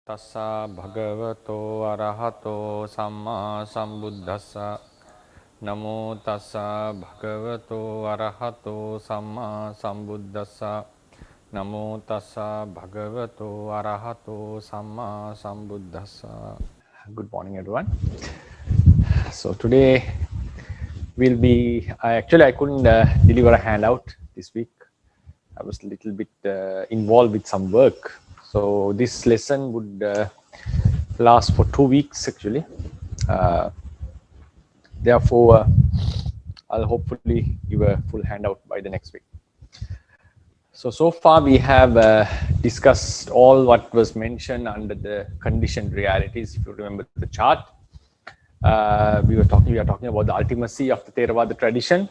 Tassa bhagavato arahato samma sambuddhassa. Namo tassa bhagavato arahato samma sambuddhassa. Namo tassa bhagavato arahato samma sambuddhassa. Good morning, everyone. So today will be, I couldn't deliver a handout this week. I was a little bit involved with some work. So this lesson would last for 2 weeks actually. Therefore, I'll hopefully give a full handout by the next week. So far we have discussed all what was mentioned under the conditioned realities. If you remember the chart, we are talking about the ultimacy of the Theravada tradition.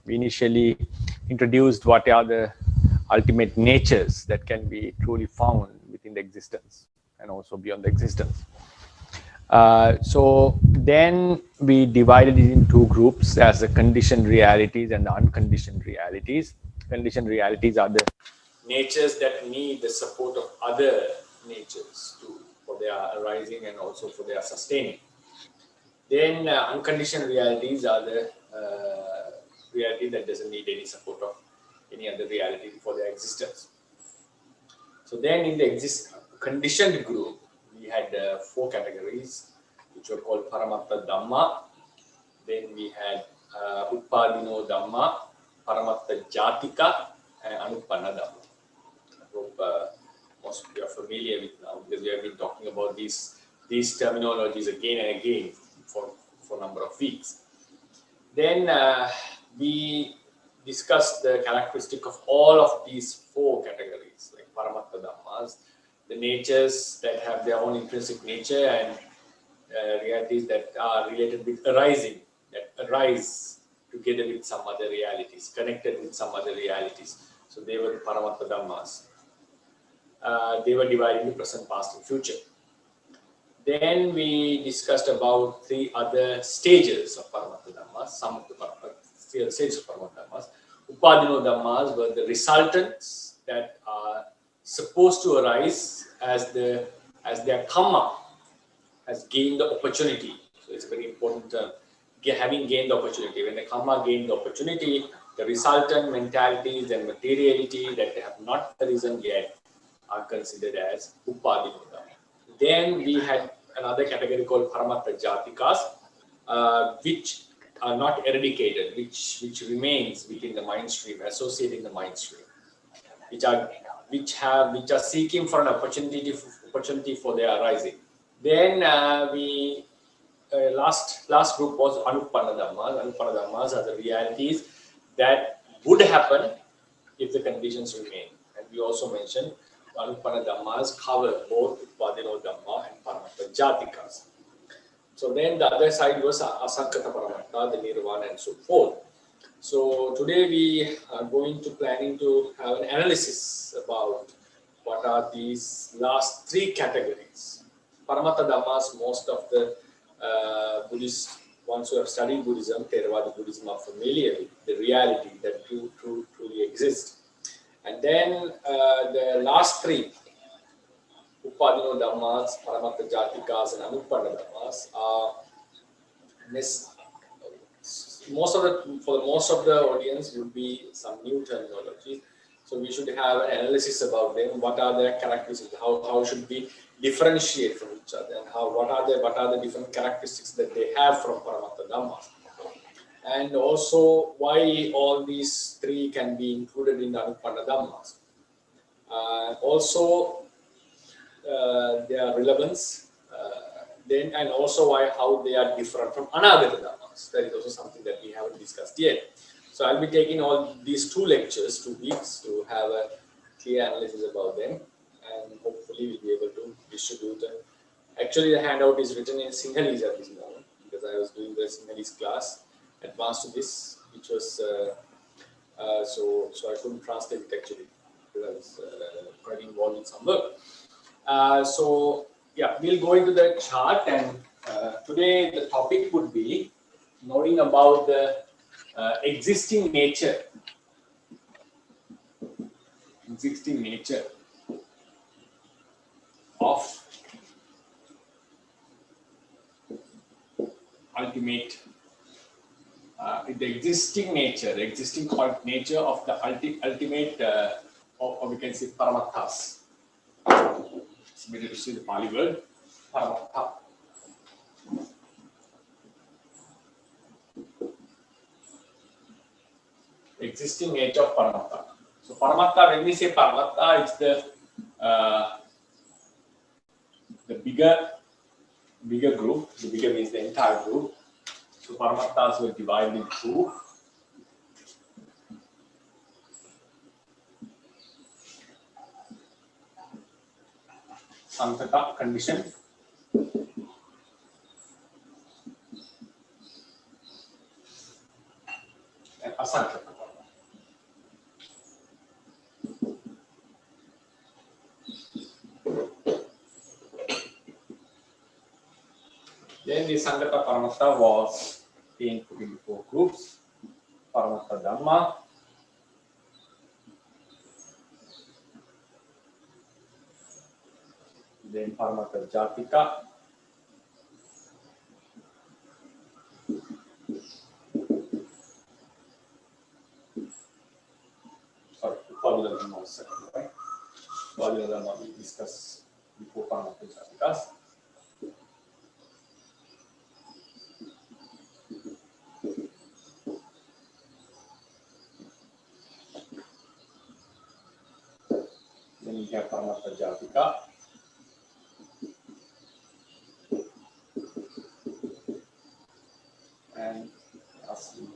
We initially introduced what are the ultimate natures that can be truly found within the existence and also beyond the existence. So then we divided it in two groups as the conditioned realities and the unconditioned realities. Conditioned realities are the natures that need the support of other natures for their arising and also for their sustaining. Then unconditioned realities are the reality that doesn't need any support of any other reality for their existence. So then in the conditioned group, we had 4 categories, which were called Paramattha Dhamma. Then we had Uppadino Dhamma, Paramattha Jatika, and Anupanna Dhamma. I hope most of you are familiar with now, because we have been talking about these terminologies again and again for a number of weeks. Then we discussed the characteristic of all of these 4 categories, like Paramattha Dhammas, the natures that have their own intrinsic nature, and realities that are related with arising, that arise together with some other realities, connected with some other realities. So they were the Paramattha Dhammas. They were divided into present, past, and future. Then we discussed about 3 other stages of Paramattha Dhammas, some of the stages of Paramattha Dhammas. Upadino Dhammas were the resultants that are supposed to arise as their karma has gained the opportunity. So it's a very important term, having gained the opportunity. When the karma gained the opportunity, the resultant mentalities and materiality that they have not arisen yet are considered as Upadino Dhamma. Then we had another category called Paramattha Jatikas, which are not eradicated, which remains within the mind stream, associated in the mind stream, which are seeking for an opportunity for their arising. Then last group was Anupanna Dhammas. Anupanna Dhammas are the realities that would happen if the conditions remain. And we also mentioned Anupanna Dhammas cover both Upadino Dhamma and Paramattha Jatikas. So then the other side was Saṅkhataparamattha, the Nirvana, and so forth. So today we are planning to have an analysis about what are these last 3 categories. Paramattha Dhammas, most of the Buddhist ones who have studied Buddhism, Theravada Buddhism, are familiar with the reality that truly exists. And then the last 3, Upadino Dhammas, Paramattha Jatikas, and Anupanna Dhammas, are for most of the audience would be some new terminology. So we should have an analysis about them. What are their characteristics? How should we differentiate from each other? And what are the different characteristics that they have from Paramattha Dhammas? And also why all these 3 can be included in the Anupanna Dhammas. Also their relevance, and also how they are different from Anagata Dhammas. That is also something that we haven't discussed yet. So I'll be taking all these 2 lectures, 2 weeks, to have a clear analysis about them, and hopefully we'll be able to distribute them. Actually, the handout is written in Sinhalese at this moment, because I was doing the Sinhalese class advanced to this, which was so I couldn't translate it actually, because I was quite involved in some work. So yeah, we'll go into the chart, and today the topic would be knowing about the existing nature. of ultimate, the existing nature, the existing nature of the ultimate, or we can say paramattha's. It's better to say the Pali word, paramattha. Existing nature of paramattha. So paramattha, when we say paramattha, it's the bigger group. The bigger means the entire group. So paramatthas were divided into Saṅkhata, condition, and asaṅkhata. Then the Saṅkhataparamattha was being put into 4 groups: Paramattha Dhamma, then Paramattha Jatika, sorry, Upadula Dhamma was second, right? Upadula Dhamma we discussed before Paramattha Jatikas. Then we have Paramattha Jatika. And lastly,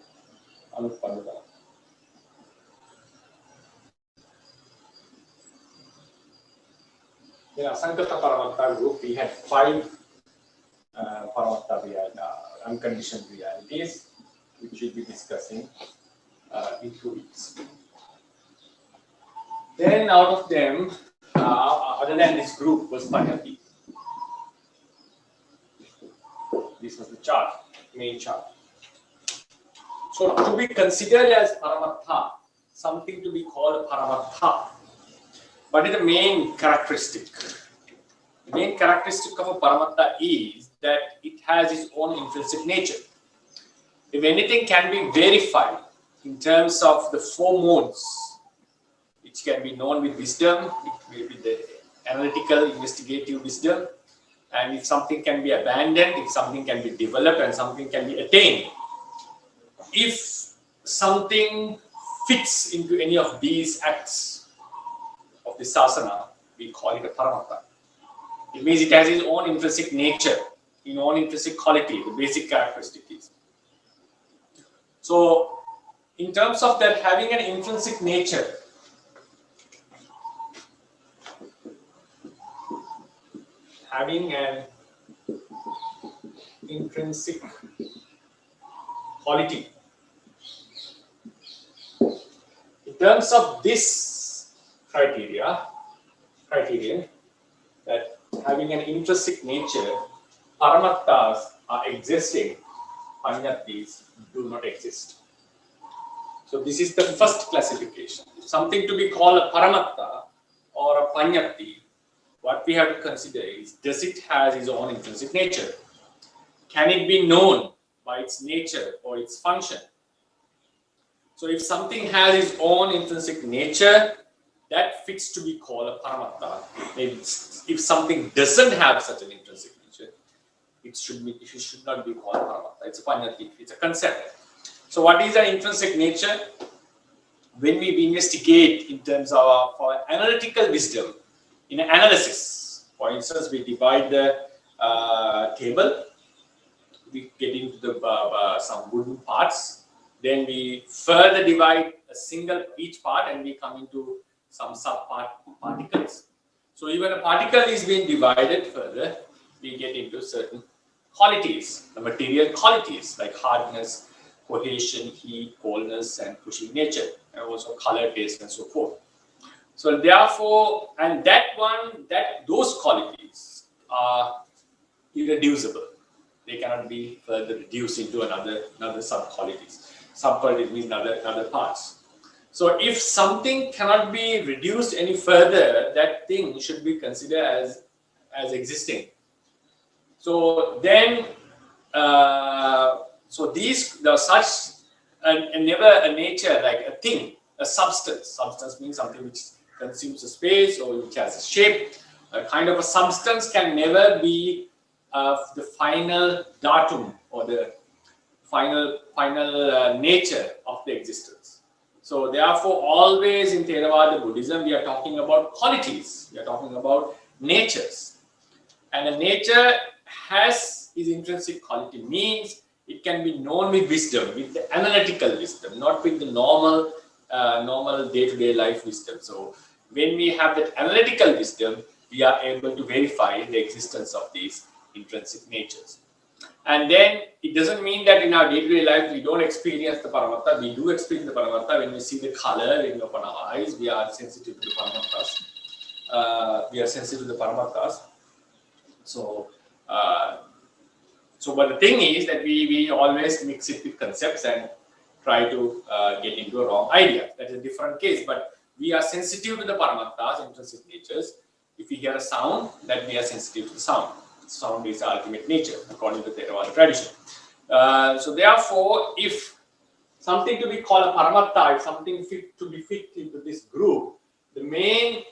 Anupadula. In our Saṅkhataparamattha group, we had 5 Paramattha unconditioned realities, which we'll be discussing in 2 weeks. Then out of them, other than this group, was Panyati. This was the chart, main chart. So to be considered as Paramattha, something to be called Paramattha. What is the main characteristic? The main characteristic of a Paramattha is that it has its own intrinsic nature. If anything can be verified in terms of the 4 modes, which can be known with wisdom, it may be the analytical, investigative wisdom, and if something can be abandoned, if something can be developed, and something can be attained. If something fits into any of these acts of the sasana, we call it a paramattha. It means it has its own intrinsic nature, its own intrinsic quality, the basic characteristic is. So, in terms of that having an intrinsic nature, having an intrinsic quality, in terms of this criterion, that having an intrinsic nature, paramatthas are existing, panyatis do not exist. So this is the first classification. Something to be called a paramattha or a panyati, what we have to consider is, does it have its own intrinsic nature? Can it be known by its nature or its function? So if something has its own intrinsic nature, that fits to be called a paramattha. If something doesn't have such an intrinsic nature, it should not be called paramattha. It's a panyati, it's a concept. So what is an intrinsic nature? When we investigate in terms of for analytical wisdom, in analysis, for instance, we divide the table, we get into the some wooden parts, then we further divide each part, and we come into some particles. So even a particle is being divided further, we get into certain qualities, the material qualities like hardness, cohesion, heat, coldness, and pushing nature, and also color, taste, and so forth. So therefore, and those qualities are irreducible. They cannot be further reduced into another sub-qualities. Sub-qualities means other parts. So if something cannot be reduced any further, that thing should be considered as as existing. So then, so these, the such, and never a nature like a thing, a substance. Substance means something which consumes a space or which has a shape. A kind of a substance can never be the final datum or the final nature of the existence. So therefore, always in Theravada Buddhism, we are talking about qualities. We are talking about natures, and a nature has its intrinsic quality, means it can be known with wisdom, with the analytical wisdom, not with the normal day-to-day life wisdom. So when we have that analytical wisdom, we are able to verify the existence of these intrinsic natures. And then it doesn't mean that in our day-to-day life we don't experience the Paramattha. We do experience the Paramattha. When we see the color in open our eyes, we are sensitive to the Paramattha's. So, but the thing is that we always mix it with concepts and try to get into a wrong idea. That's a different case. But we are sensitive to the Paramattha's intrinsic natures. If we hear a sound, then we are sensitive to the sound. Sound is the ultimate nature, according to Theravada tradition. So therefore, if something to be called a Paramattha, if something to be fit into this group, the main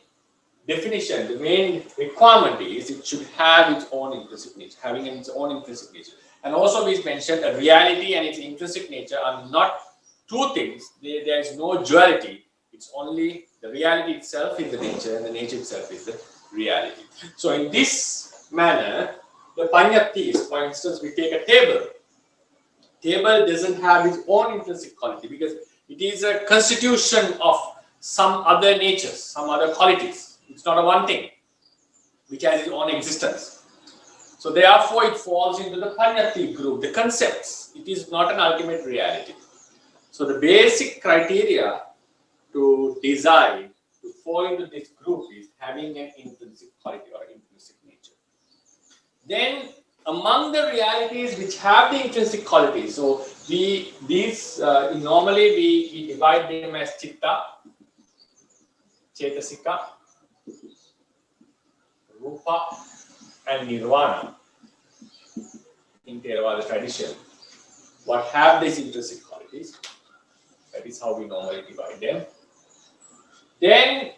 definition, the main requirement is it should have its own intrinsic nature, having its own intrinsic nature. And also we mentioned a reality and its intrinsic nature are not two things. There is no duality. It's only the reality itself is the nature and the nature itself is the reality. So in this manner, the panyattis, for instance, we take a table. Table doesn't have its own intrinsic quality because it is a constitution of some other natures, some other qualities. It's not a one thing which has its own existence. So therefore, it falls into the panyatti group, the concepts. It is not an ultimate reality. So the basic criteria to decide to fall into this group is having an intrinsic quality or intrinsic nature. Then among the realities which have the intrinsic quality, so normally we divide them as chitta, cetasika, rupa, and nirvana in Theravada tradition. What have these intrinsic qualities? That is how we normally divide them. Then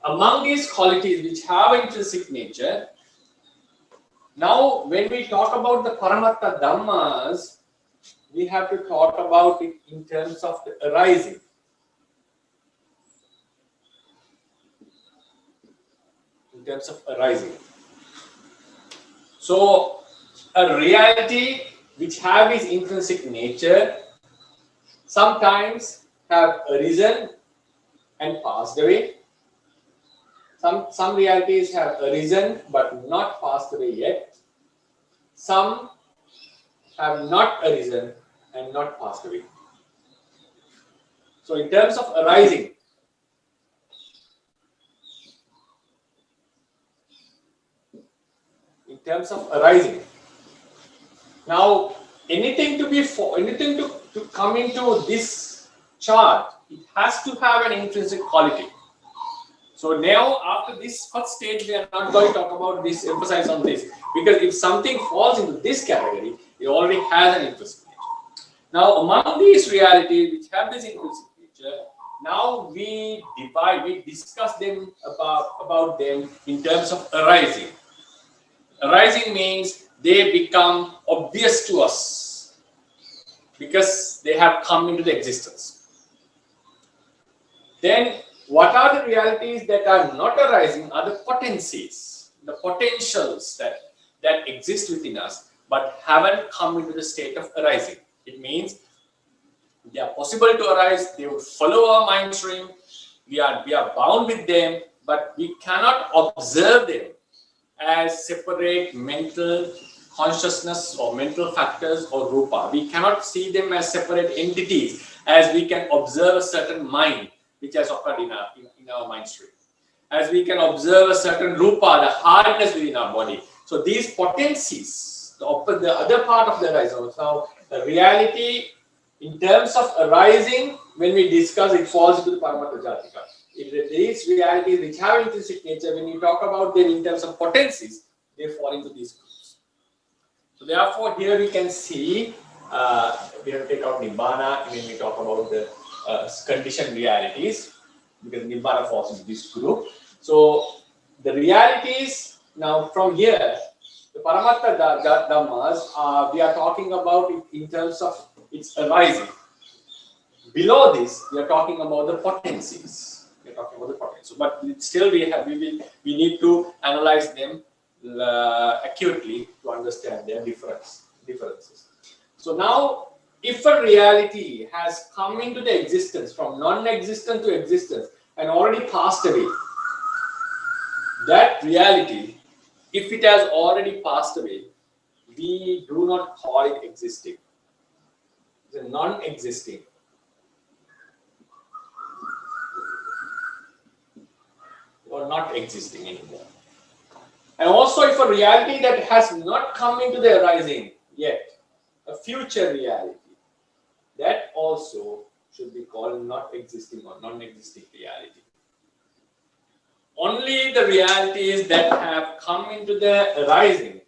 among these qualities which have intrinsic nature, now when we talk about the Paramattha Dhammas, we have to talk about it in terms of the arising. In terms of arising. So a reality which have its intrinsic nature sometimes have arisen and passed away. Some realities have arisen but not passed away yet. Some have not arisen and not passed away. So in terms of arising, now anything to come into this chart, it has to have an intrinsic quality. So now after this first stage, we are not going to talk about this, emphasize on this, because if something falls into this category, it already has an intrinsic nature. Now among these realities which have this intrinsic nature, now we discuss them about them in terms of arising. Arising means they become obvious to us because they have come into the existence. Then what are the realities that are not arising are the potencies, the potentials that exist within us but haven't come into the state of arising. It means they are possible to arise, they would follow our mind stream, we are bound with them, but we cannot observe them as separate mental consciousness or mental factors or rupa. We cannot see them as separate entities as we can observe a certain mind which has occurred in our mind stream. As we can observe a certain rupa, the hardness within our body. So these potencies, the other part of the arising. Now, the reality in terms of arising, when we discuss, it falls into the Paramattha Jatika. these realities which have intrinsic nature, when you talk about them in terms of potencies, they fall into these groups. So therefore, here we can see, we have to take out Nibbana when we talk about the conditioned realities, because Nibbana falls into this group. So the realities, now from here, the Paramattha Dhammas, we are talking about it in terms of its arising. Below this, we are talking about the potencies. We are talking about the potencies. But still, we need to analyze them accurately to understand their differences. So now, if a reality has come into the existence from non-existent to existence and already passed away, that reality, if it has already passed away, we do not call it existing. It's a non-existing. Or not existing anymore. And also, if a reality that has not come into the arising yet, a future reality, that also should be called not existing or non-existing reality. Only the realities that have come into the arising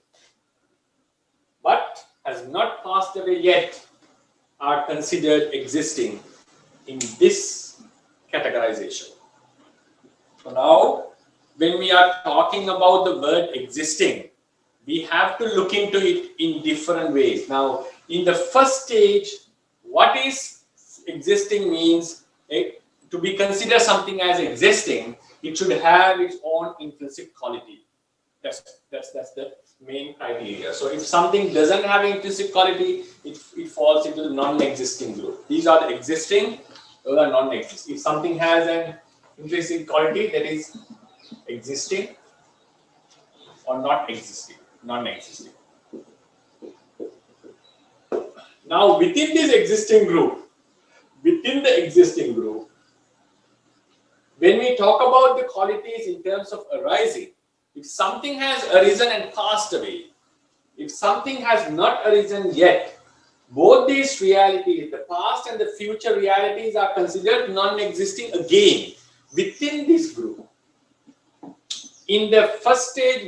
but has not passed away yet are considered existing in this categorization. So now, when we are talking about the word existing, we have to look into it in different ways. Now, in the first stage, what is existing means to be considered something as existing, it should have its own intrinsic quality. That's the main criteria. So if something doesn't have intrinsic quality, it falls into the non-existing group. These are the existing, those are non-existing. If something has an intrinsic quality, that is existing or not existing, non-existing. Now within the existing group, when we talk about the qualities in terms of arising, if something has arisen and passed away, if something has not arisen yet, both these realities, the past and the future realities, are considered non-existing again within this group. In the first stage,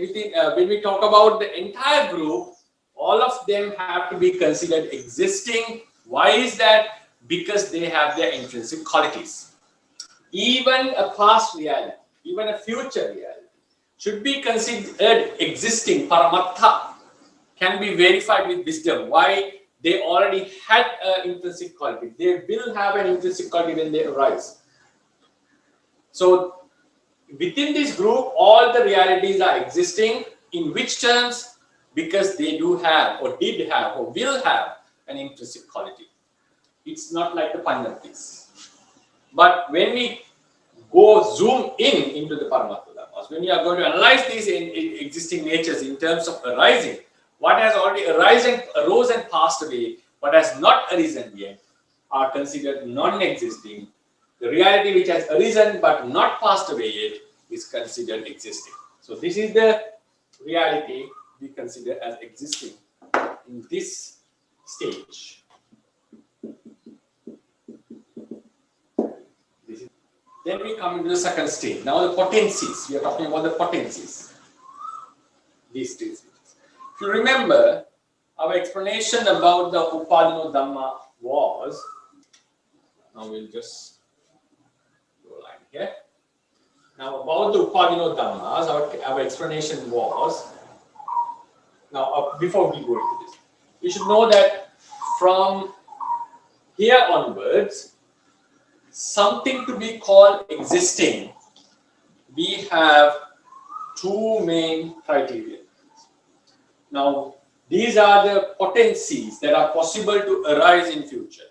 when we talk about the entire group, all of them have to be considered existing. Why is that? Because they have their intrinsic qualities. Even a past reality, even a future reality should be considered existing. Paramattha can be verified with wisdom. Why? They already had an intrinsic quality. They will have an intrinsic quality when they arise. So within this group, all the realities are existing. In which terms? Because they do have, or did have, or will have an intrinsic quality. It's not like the Panjantis. But when we go zoom into the Paramattha Dhammas, when we are going to analyze these existing natures in terms of arising, what has already arose and passed away, but has not arisen yet, are considered non-existing. The reality which has arisen but not passed away yet is considered existing. So this is the reality we consider as existing in this stage. Then we come into the second stage. Now the potencies. We are talking about the potencies. These three stages. If you remember, our explanation about the Upadino Dhamma was, now we'll just go a line here. Now about the Upadino Dhammas, our explanation was, now before we go into this, you should know that from here onwards, something to be called existing, we have two main criteria. Now, these are the potencies that are possible to arise in future.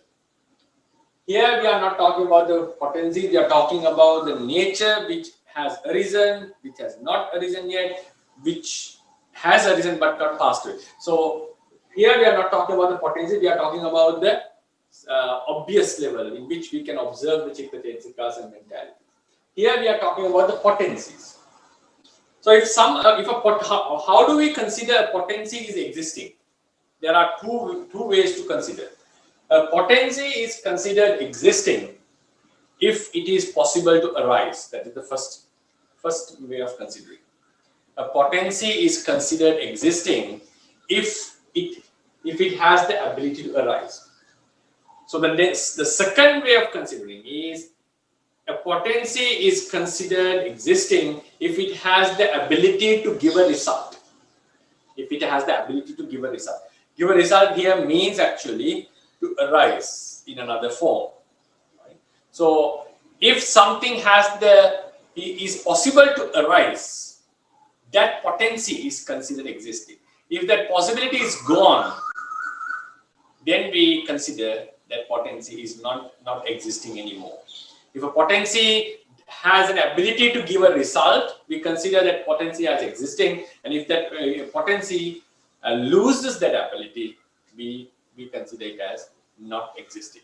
Here we are not talking about the potencies, we are talking about the nature which has arisen, which has not arisen yet, which has arisen but not passed away. So, here we are not talking about the potencies, we are talking about the obvious level in which we can observe the Chitta Chetsikas and mentality. Here we are talking about the potencies. So how do we consider a potency is existing? There are two ways to consider. A potency is considered existing if it is possible to arise. That is the first way of considering. A potency is considered existing if it has the ability to arise. So the second way of considering is a potency is considered existing if it has the ability to give a result. If it has the ability to give a result. Give a result here means actually to arise in another form. Right? So if something is possible to arise, that potency is considered existing. If that possibility is gone, then we consider that potency is not existing anymore. If a potency has an ability to give a result, we consider that potency as existing, and if that potency loses that ability, we consider it as not existing.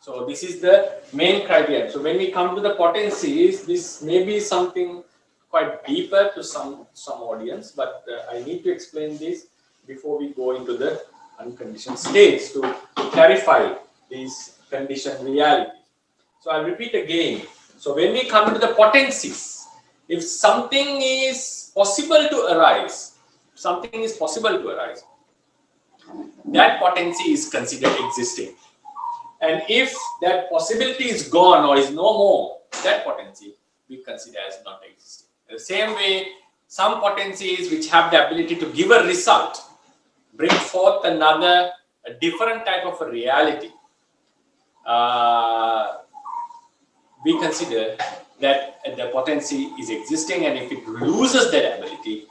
So this is the main criterion. So when we come to the potencies, this may be something quite deeper to some audience, but I need to explain this before we go into the unconditioned states to clarify these conditioned realities. So I'll repeat again. So when we come to the potencies, if something is possible to arise, that potency is considered existing. And if that possibility is gone or is no more, that potency we consider as not existing. In the same way, some potencies which have the ability to give a result, bring forth a different type of a reality, we consider that the potency is existing, and if it loses that ability,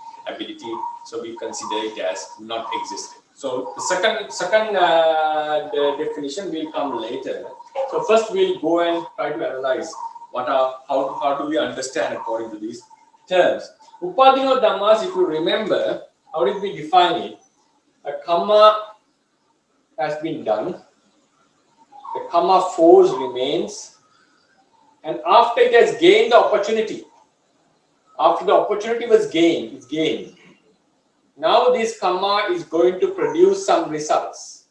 so we consider it as not existing. So the second definition will come later. So first we'll go and try to analyze how do we understand according to these terms. Upadino dhammas, if you remember, how did we define it? A karma has been done, the karma force remains, and after it has gained the opportunity, after the opportunity was gained, it's gained. Now this karma is going to produce some results.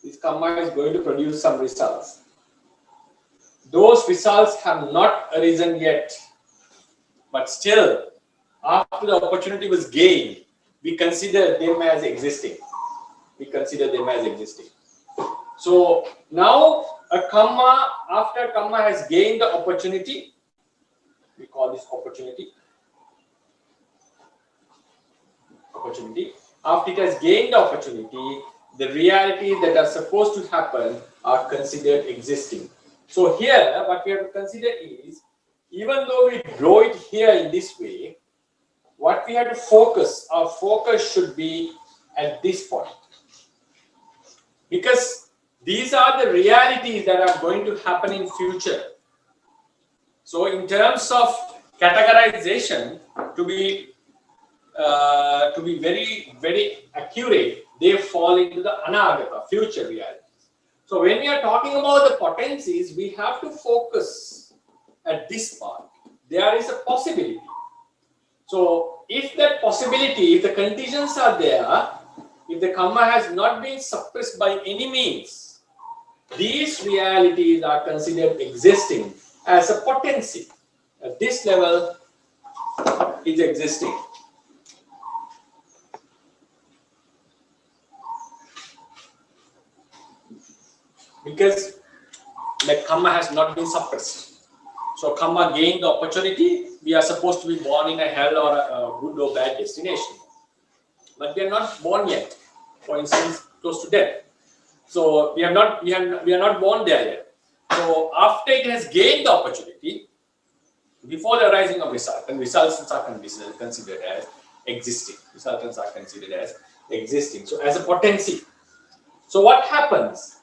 This karma is going to produce some results. Those results have not arisen yet, but still, after the opportunity was gained, we consider them as existing. So now a karma, after karma has gained the opportunity, we call this opportunity. After it has gained the opportunity, the realities that are supposed to happen are considered existing. So here, what we have to consider is, even though we draw it here in this way, what we have to focus, our focus should be at this point. Because these are the realities that are going to happen in future. So in terms of categorization, to be very, very accurate, they fall into the anagata, future realities. So when we are talking about the potencies, we have to focus at this part. There is a possibility. So if that possibility, if the conditions are there, if the karma has not been suppressed by any means, these realities are considered existing as a potency. At this level, it's existing. Because the karma has not been suppressed. So karma gained the opportunity. We are supposed to be born in a hell or a good or bad destination. But we are not born yet. For instance, close to death. So we are not born there yet. So after it has gained the opportunity, before the arising of result, and results are considered as existing. Resultants are considered as existing. So as a potency. So what happens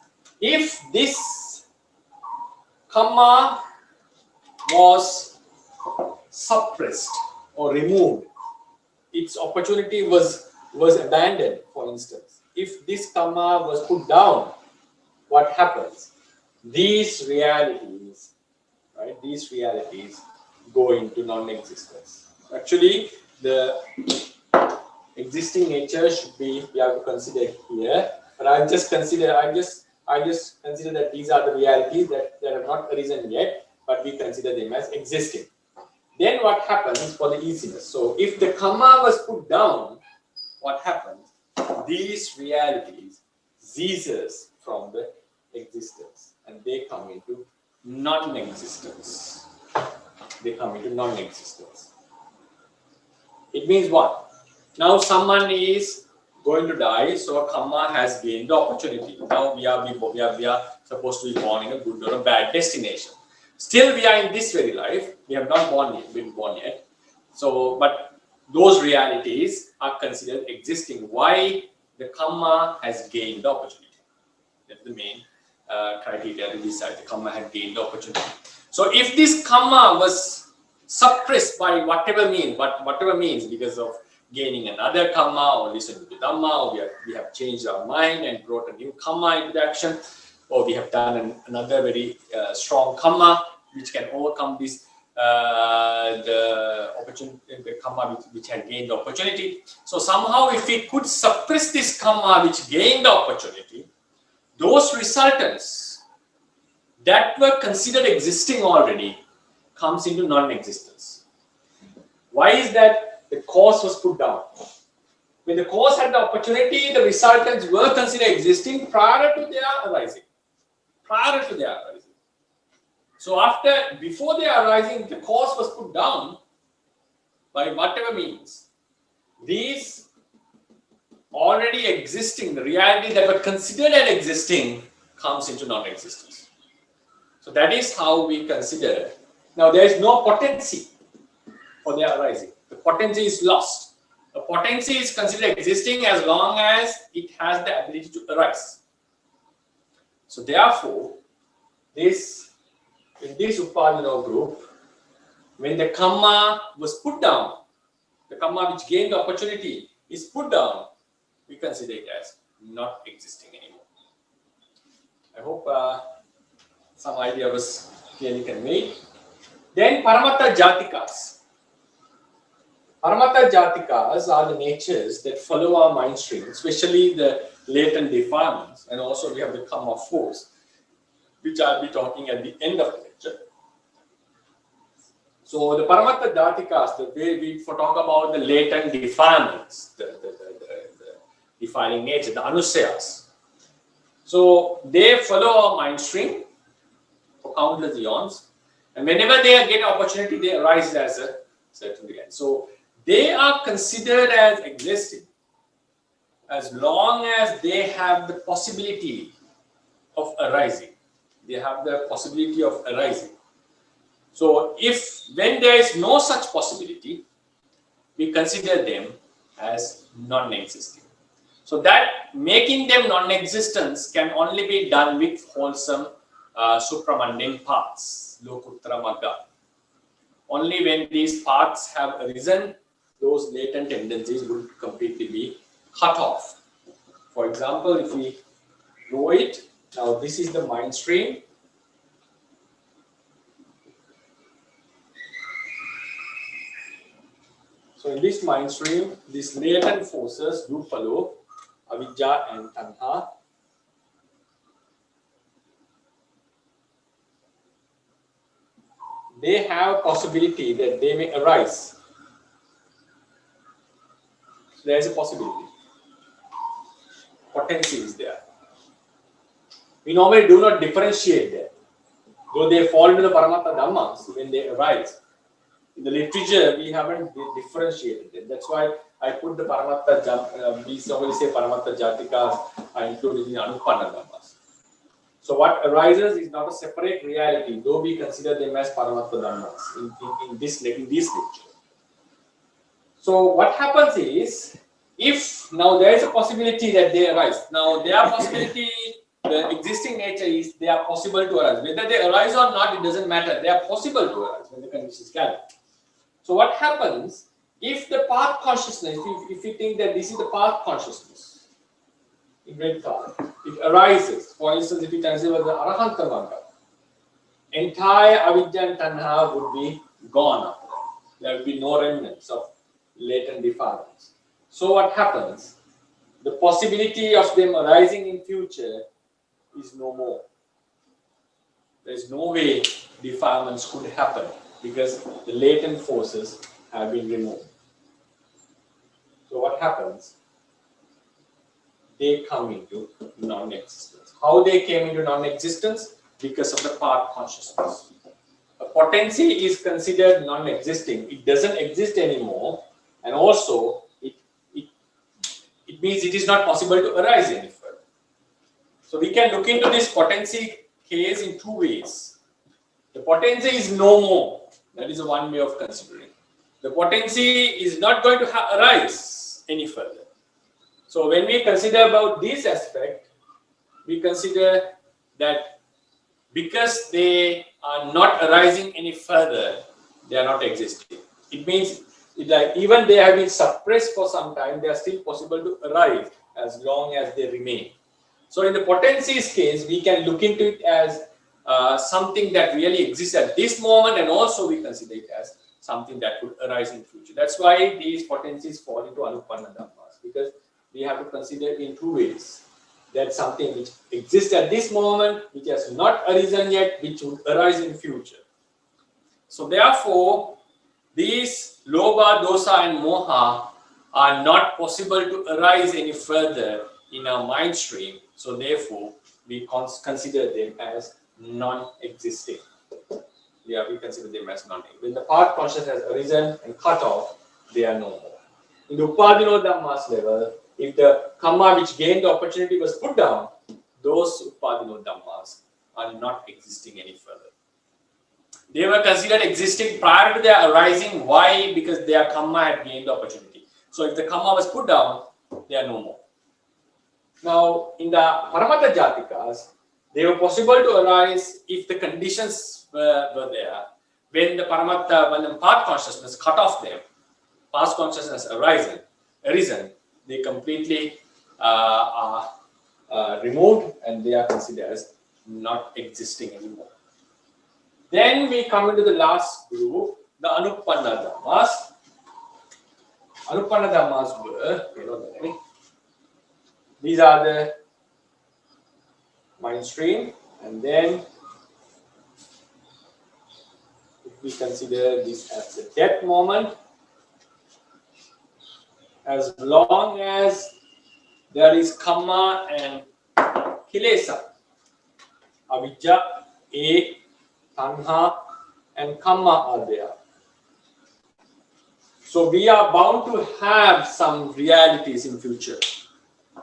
if this karma was suppressed or removed? Its opportunity was abandoned, for instance. If this karma was put down, what happens? These realities, right? These realities go into non-existence. Actually, the existing nature should be, we have to consider here. But I I just consider that these are the realities that have not arisen yet, but we consider them as existing. Then what happens for the easiness? So if the karma was put down, what happens? These realities ceases from the existence and they come into non-existence. They come into non-existence. It means what? Now someone is going to die, so karma has gained the opportunity. Now we are supposed to be born in a good or a bad destination. Still we are in this very life. We have not been born yet. So, but those realities are considered existing. Why? The karma has gained the opportunity. That's the main criteria to decide. The karma had gained the opportunity. So if this karma was suppressed by whatever means because of gaining another karma or listening to dhamma, or we have changed our mind and brought a new karma into action, or we have done another very strong karma which can overcome this the opportunity, the karma which had gained the opportunity. So somehow if we could suppress this karma which gained the opportunity, those resultants that were considered existing already comes into non-existence. Why is that? The cause was put down. When the cause had the opportunity, the resultants were considered existing prior to their arising. So before their arising, the cause was put down by whatever means. These already existing, the reality that were considered as existing comes into non-existence. So that is how we consider. Now there is no potency for their arising. The potency is lost. The potency is considered existing as long as it has the ability to arise. So therefore, in this Upadana group, when the karma was put down, the karma which gained the opportunity is put down, we consider it as not existing anymore. I hope some idea was clearly conveyed. Then Paramattha Jatikas. Paramattha Jatikas are the natures that follow our mind stream, especially the latent defilements, and also we have the karma force, which I'll be talking at the end of the lecture. So the Paramattha Jatikas, the way we talk about the latent defilements, the defiling nature, the anusayas. So they follow our mind stream for countless eons, and whenever they get an opportunity, they arise as a certain reality. So they are considered as existing as long as they have the possibility of arising. They have the possibility of arising. So when there is no such possibility, we consider them as non-existing. So that making them non-existence can only be done with wholesome supramundane paths, Lokuttara Magga. Only when these paths have arisen, those latent tendencies will completely be cut off. For example, if we know it, now this is the mind stream. So in this mind stream, these latent forces do follow avidya and tanha. They have possibility that they may arise. So there is a possibility. Potency is there. We normally do not differentiate them. Though they fall into the Paramattha Dhammas when they arise. In the literature, we haven't differentiated them. That's why I put the Paramattha, we normally say Paramattha Jatikas are included in Anupanna Dhammas. So what arises is not a separate reality, though we consider them as Paramattha Dhammas in this literature. So what happens is, if now there is a possibility that they arise, now their possibility, the existing nature is they are possible to arise. Whether they arise or not, it doesn't matter. They are possible to arise when the conditions gather. So what happens if the path consciousness, if you think that this is the path consciousness in red thought, it arises. For instance, if you consider the Arahanta Magga, entire avidya and tanha would be gone after that. There will be no remnants of latent defilements. So what happens? The possibility of them arising in future is no more. There is no way defilements could happen because the latent forces have been removed. So what happens? They come into non-existence. How they came into non-existence? Because of the path consciousness. A potency is considered non-existing. It doesn't exist anymore, and also it means it is not possible to arise any further. So we can look into this potency case in two ways. The potency is no more. That is one way of considering. The potency is not going to arise any further. So when we consider about this aspect, we consider that because they are not arising any further, they are not existing. It means like even they have been suppressed for some time, they are still possible to arise as long as they remain. So in the potencies case, we can look into it as something that really exists at this moment, and also we consider it as something that could arise in the future. That's why these potencies fall into Anupanna Dhammas, because we have to consider it in two ways. That's something which exists at this moment, which has not arisen yet, which would arise in the future. So therefore, these lobha, dosa and moha are not possible to arise any further in our mind stream. So therefore, we consider them as non-existing. Yeah, we consider them as non-existing. When the path consciousness has arisen and cut off, they are no more. In the Upadino Dhammas level, if the karma which gained the opportunity was put down, those Upadino Dhammas are not existing any further. They were considered existing prior to their arising. Why? Because their karma had gained the opportunity. So if the karma was put down, they are no more. Now, in the Paramattha Jatikas, they were possible to arise if the conditions were there. When the Paramattha, when the path consciousness cut off them, past consciousness arisen, they completely are removed, and they are considered as not existing anymore. Then we come into the last group, the Anupanna Dhammas. Anupanna Dhammas were, these are the mind stream, and then if we consider this as the death moment, as long as there is karma and kilesa, avijja, tanha and karma are there. So we are bound to have some realities in future.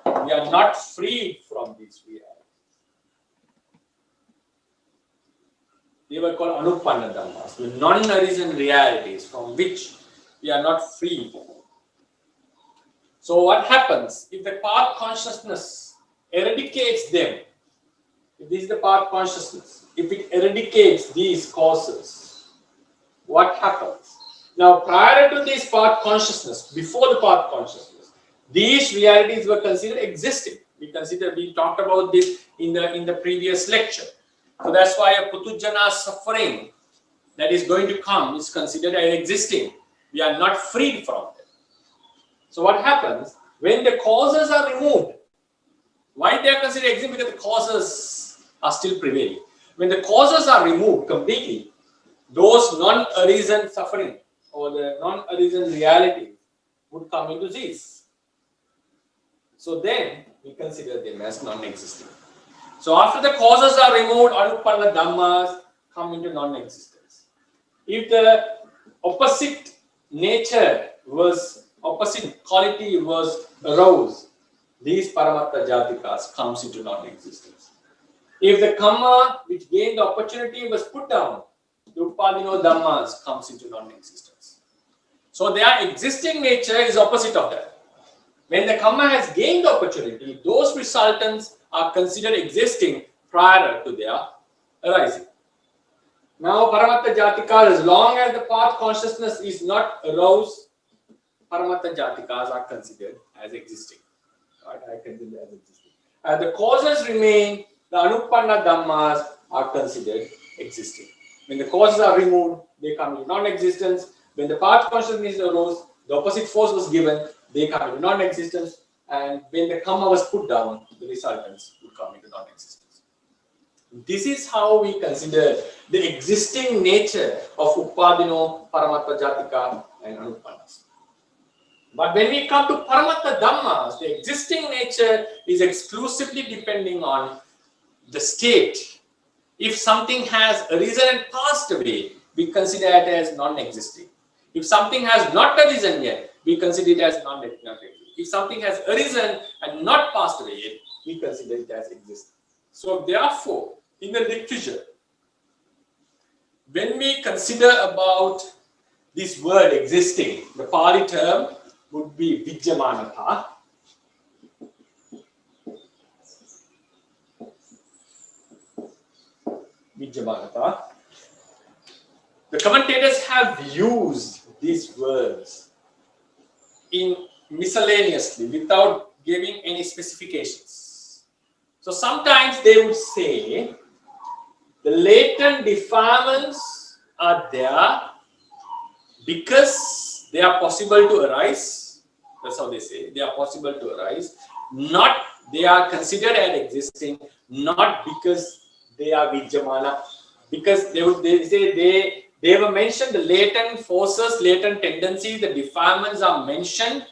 We are not free from these realities. They were called Anupanna Dhammas, the non-arisen realities from which we are not free. So what happens if the path consciousness eradicates them? If this is the path consciousness, if it eradicates these causes, what happens? Now, prior to this path consciousness, before the path consciousness, these realities were considered existing. We talked about this in the previous lecture. So that's why a putujjana suffering that is going to come is considered as existing. We are not freed from it. So what happens when the causes are removed? Why they are considered existing? Because the causes are still prevailing. When the causes are removed completely, those non-arisen suffering or the non-arisen reality would come into this. So then we consider them as non-existing. So after the causes are removed, Anupanna Dhammas come into non-existence. If the opposite quality was aroused, these Paramattha Jatikas comes into non-existence. If the karma which gained the opportunity was put down, the Upadino Dhammas comes into non-existence. So their existing nature is opposite of that. When the karma has gained the opportunity, those resultants are considered existing prior to their arising. Now, Paramattha Jatikas, as long as the path consciousness is not aroused, Paramattha Jatikas are considered as existing. Right? I consider as existing. As the causes remain, the Anupanna Dhammas are considered existing. When the causes are removed, they come into non-existence. When the path consciousness arose, the opposite force was given, they come into non-existence. And when the karma was put down, the resultants would come into non-existence. This is how we consider the existing nature of Upadino, Paramatta Jatika and Anupanas. But when we come to Paramatta Dhammas, the existing nature is exclusively depending on the state. If something has arisen and passed away, we consider it as non-existing. If something has not arisen yet, we consider it as non-existing. If something has arisen and not passed away yet, we consider it as existing. So therefore, in the literature, when we consider about this word existing, the Pali term would be Vidyamanatha. Vidyamanatha. The commentators have used these words in miscellaneously without giving any specifications. So sometimes they would say the latent defilements are there because they are possible to arise. That's how they say. They are possible to arise. Not they are considered as existing, not because they are Vidyamana. Because they were mentioned, the latent forces, latent tendencies, the defilements are mentioned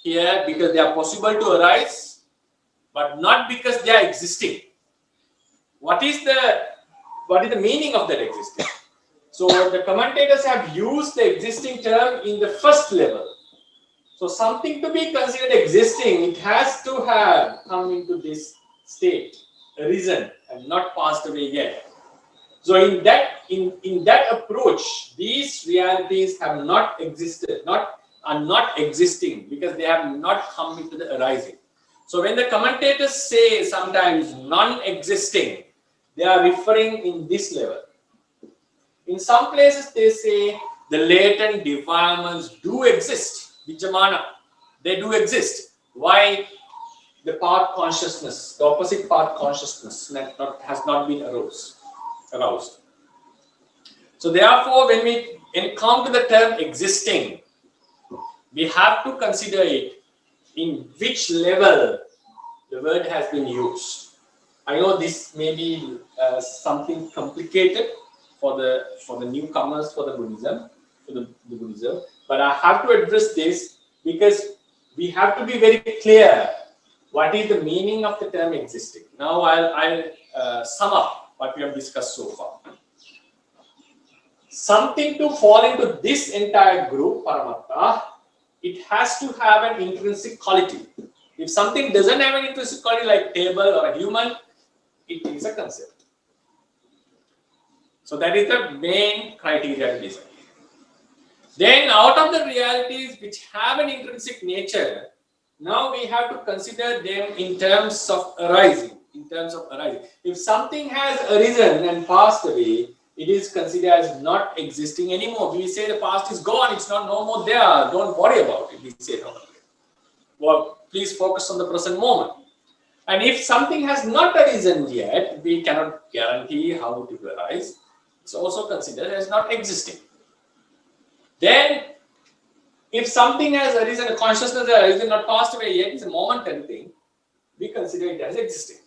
here because they are possible to arise, but not because they are existing. What is the meaning of that existing? So the commentators have used the existing term in the first level. So something to be considered existing, it has to have come into this state, arisen and not passed away yet. So in that approach, these realities have not existed, are not existing because they have not come into the arising. So when the commentators say sometimes non-existing, they are referring in this level. In some places they say the latent defilements do exist, Vijamana, they do exist. Why? The path consciousness, the opposite path consciousness has not been aroused. So therefore, when we encounter the term existing, we have to consider it in which level the word has been used. I know this may be something complicated for the newcomers for the Buddhism, but I have to address this because we have to be very clear what is the meaning of the term existing. Now I'll sum up what we have discussed so far. Something to fall into this entire group, Paramatta, it has to have an intrinsic quality. If something doesn't have an intrinsic quality like table or a human, it is a concept. So that is the main criteria to decide. Then out of the realities which have an intrinsic nature, now we have to consider them in terms of arising. If something has arisen and passed away, it is considered as not existing anymore. We say the past is gone, it's not no more there. Don't worry about it. We say no. Well, please focus on the present moment. And if something has not arisen yet, we cannot guarantee how it will arise. It's also considered as not existing. Then, if something has arisen, a consciousness has arisen, not passed away yet, it's a momentary thing, we consider it as existing.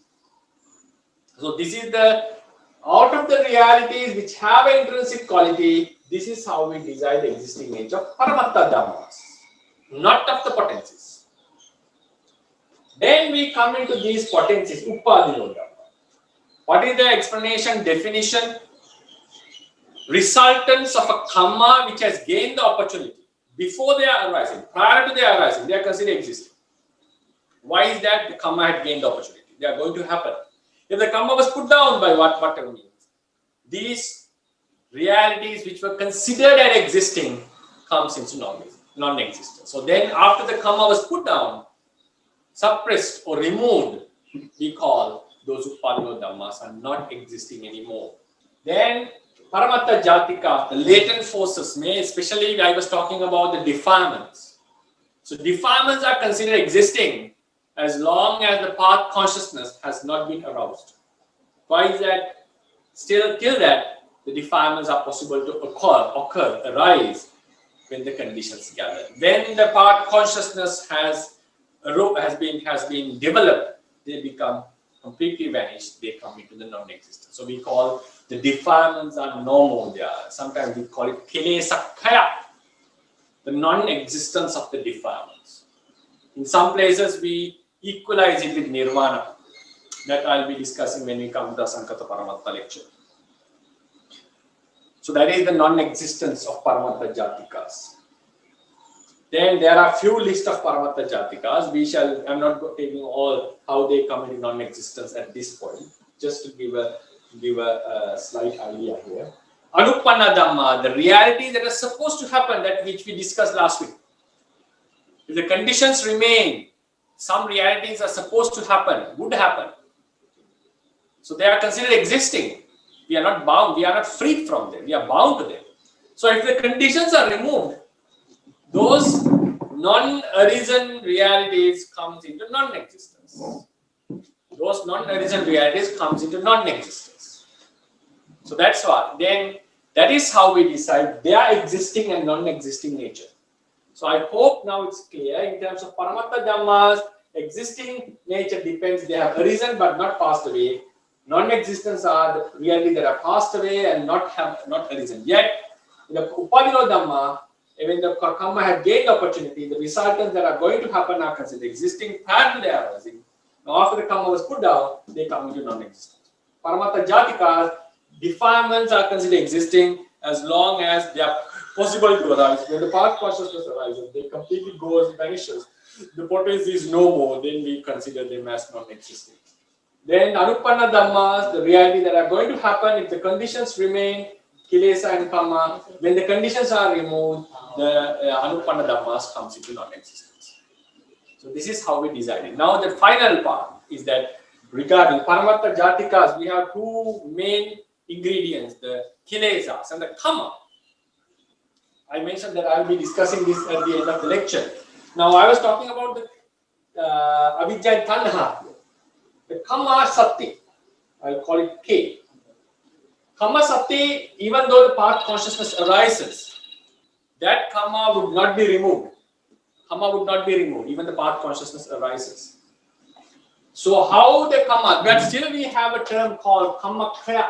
So this is out of the realities which have an intrinsic quality, this is how we decide the existing nature of Paramatta Dhammas, not of the potencies. Then we come into these potencies, Upadino Dhamma. What is the explanation, definition? Resultants of a karma which has gained the opportunity before they are arising, prior to their arising, they are considered existing. Why is that? The karma had gained the opportunity. They are going to happen. If the karma was put down by whatever means, these realities which were considered as existing comes into non-existence. So then after the karma was put down, suppressed or removed, we call those Upadino Dhammas are not existing anymore. Then Paramatta Jatika, the latent forces, especially I was talking about the defilements. So defilements are considered existing as long as the path consciousness has not been aroused. Why is that? Still, till that, the defilements are possible to occur, arise when the conditions gather. When the path consciousness has been developed, they become completely vanish, they come into the non-existence. So we call the defilements are no more there. Sometimes we call it kilesakkhaya, the non-existence of the defilements. In some places we equalize it with nirvana. That I'll be discussing when we come to the Saṅkhataparamattha lecture. So that is the non-existence of Paramattha Jatikas. Then there are few lists of Paramattha Jatikas. I'm not taking all how they come into non-existence at this point. Just to give a slight idea here. Anupanna Dhamma, the realities that are supposed to happen, that which we discussed last week. If the conditions remain, some realities are supposed to happen, would happen. So they are considered existing. We are not bound, we are not freed from them, we are bound to them. So if the conditions are removed, those non-arisen realities comes into non-existence. Those non-arisen realities comes into non-existence. So that's why, then that is how we decide their existing and non-existing nature. So I hope now it's clear in terms of Paramattha Dhammas, existing nature depends, they have arisen but not passed away. Non-existence are the reality that are passed away and not arisen. Yet, in the Upadino Dhamma, when the karma had gained opportunity, the resultants that are going to happen are considered existing and they are arising. Now, after the karma was put down, they come into non-existence. Paramattha Jatikas, defilements are considered existing as long as they are possible to arise. When the path consciousness arises, they completely goes, vanishes. The potency is no more, then we consider them as non-existing. Then Anupanna Dhammas, the reality that are going to happen if the conditions remain, Kilesa and Kama, when the conditions are removed, the Anupanna Dhammas comes into non-existence. So this is how we decided. Now the final part is that regarding Paramattha Jatikas, we have two main ingredients, the Kilesas and the Kama. I mentioned that I will be discussing this at the end of the lecture. Now I was talking about the Avidya and Tanha. The Kama Sati, I'll call it K. Kama Sati, even though the path consciousness arises, that Kama would not be removed. Kama would not be removed, even the path consciousness arises. So how the Kama, but still we have a term called Kama Kriya.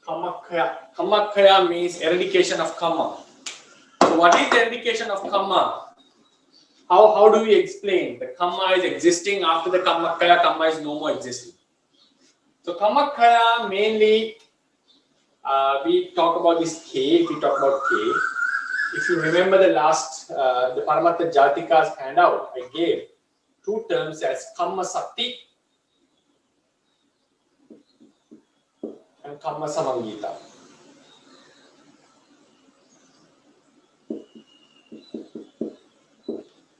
Kama Kriya. Kama Kriya means eradication of Kama. So what is the eradication of Kama? How do we explain? The Kama is existing after the Kama Kriya, Kama is no more existing. So Kama Kriya mainly, we talk about this K, if we talk about K. If you remember the last, the Paramattha Jatika's handout, I gave two terms as Kama Sakti and Kama Samangita.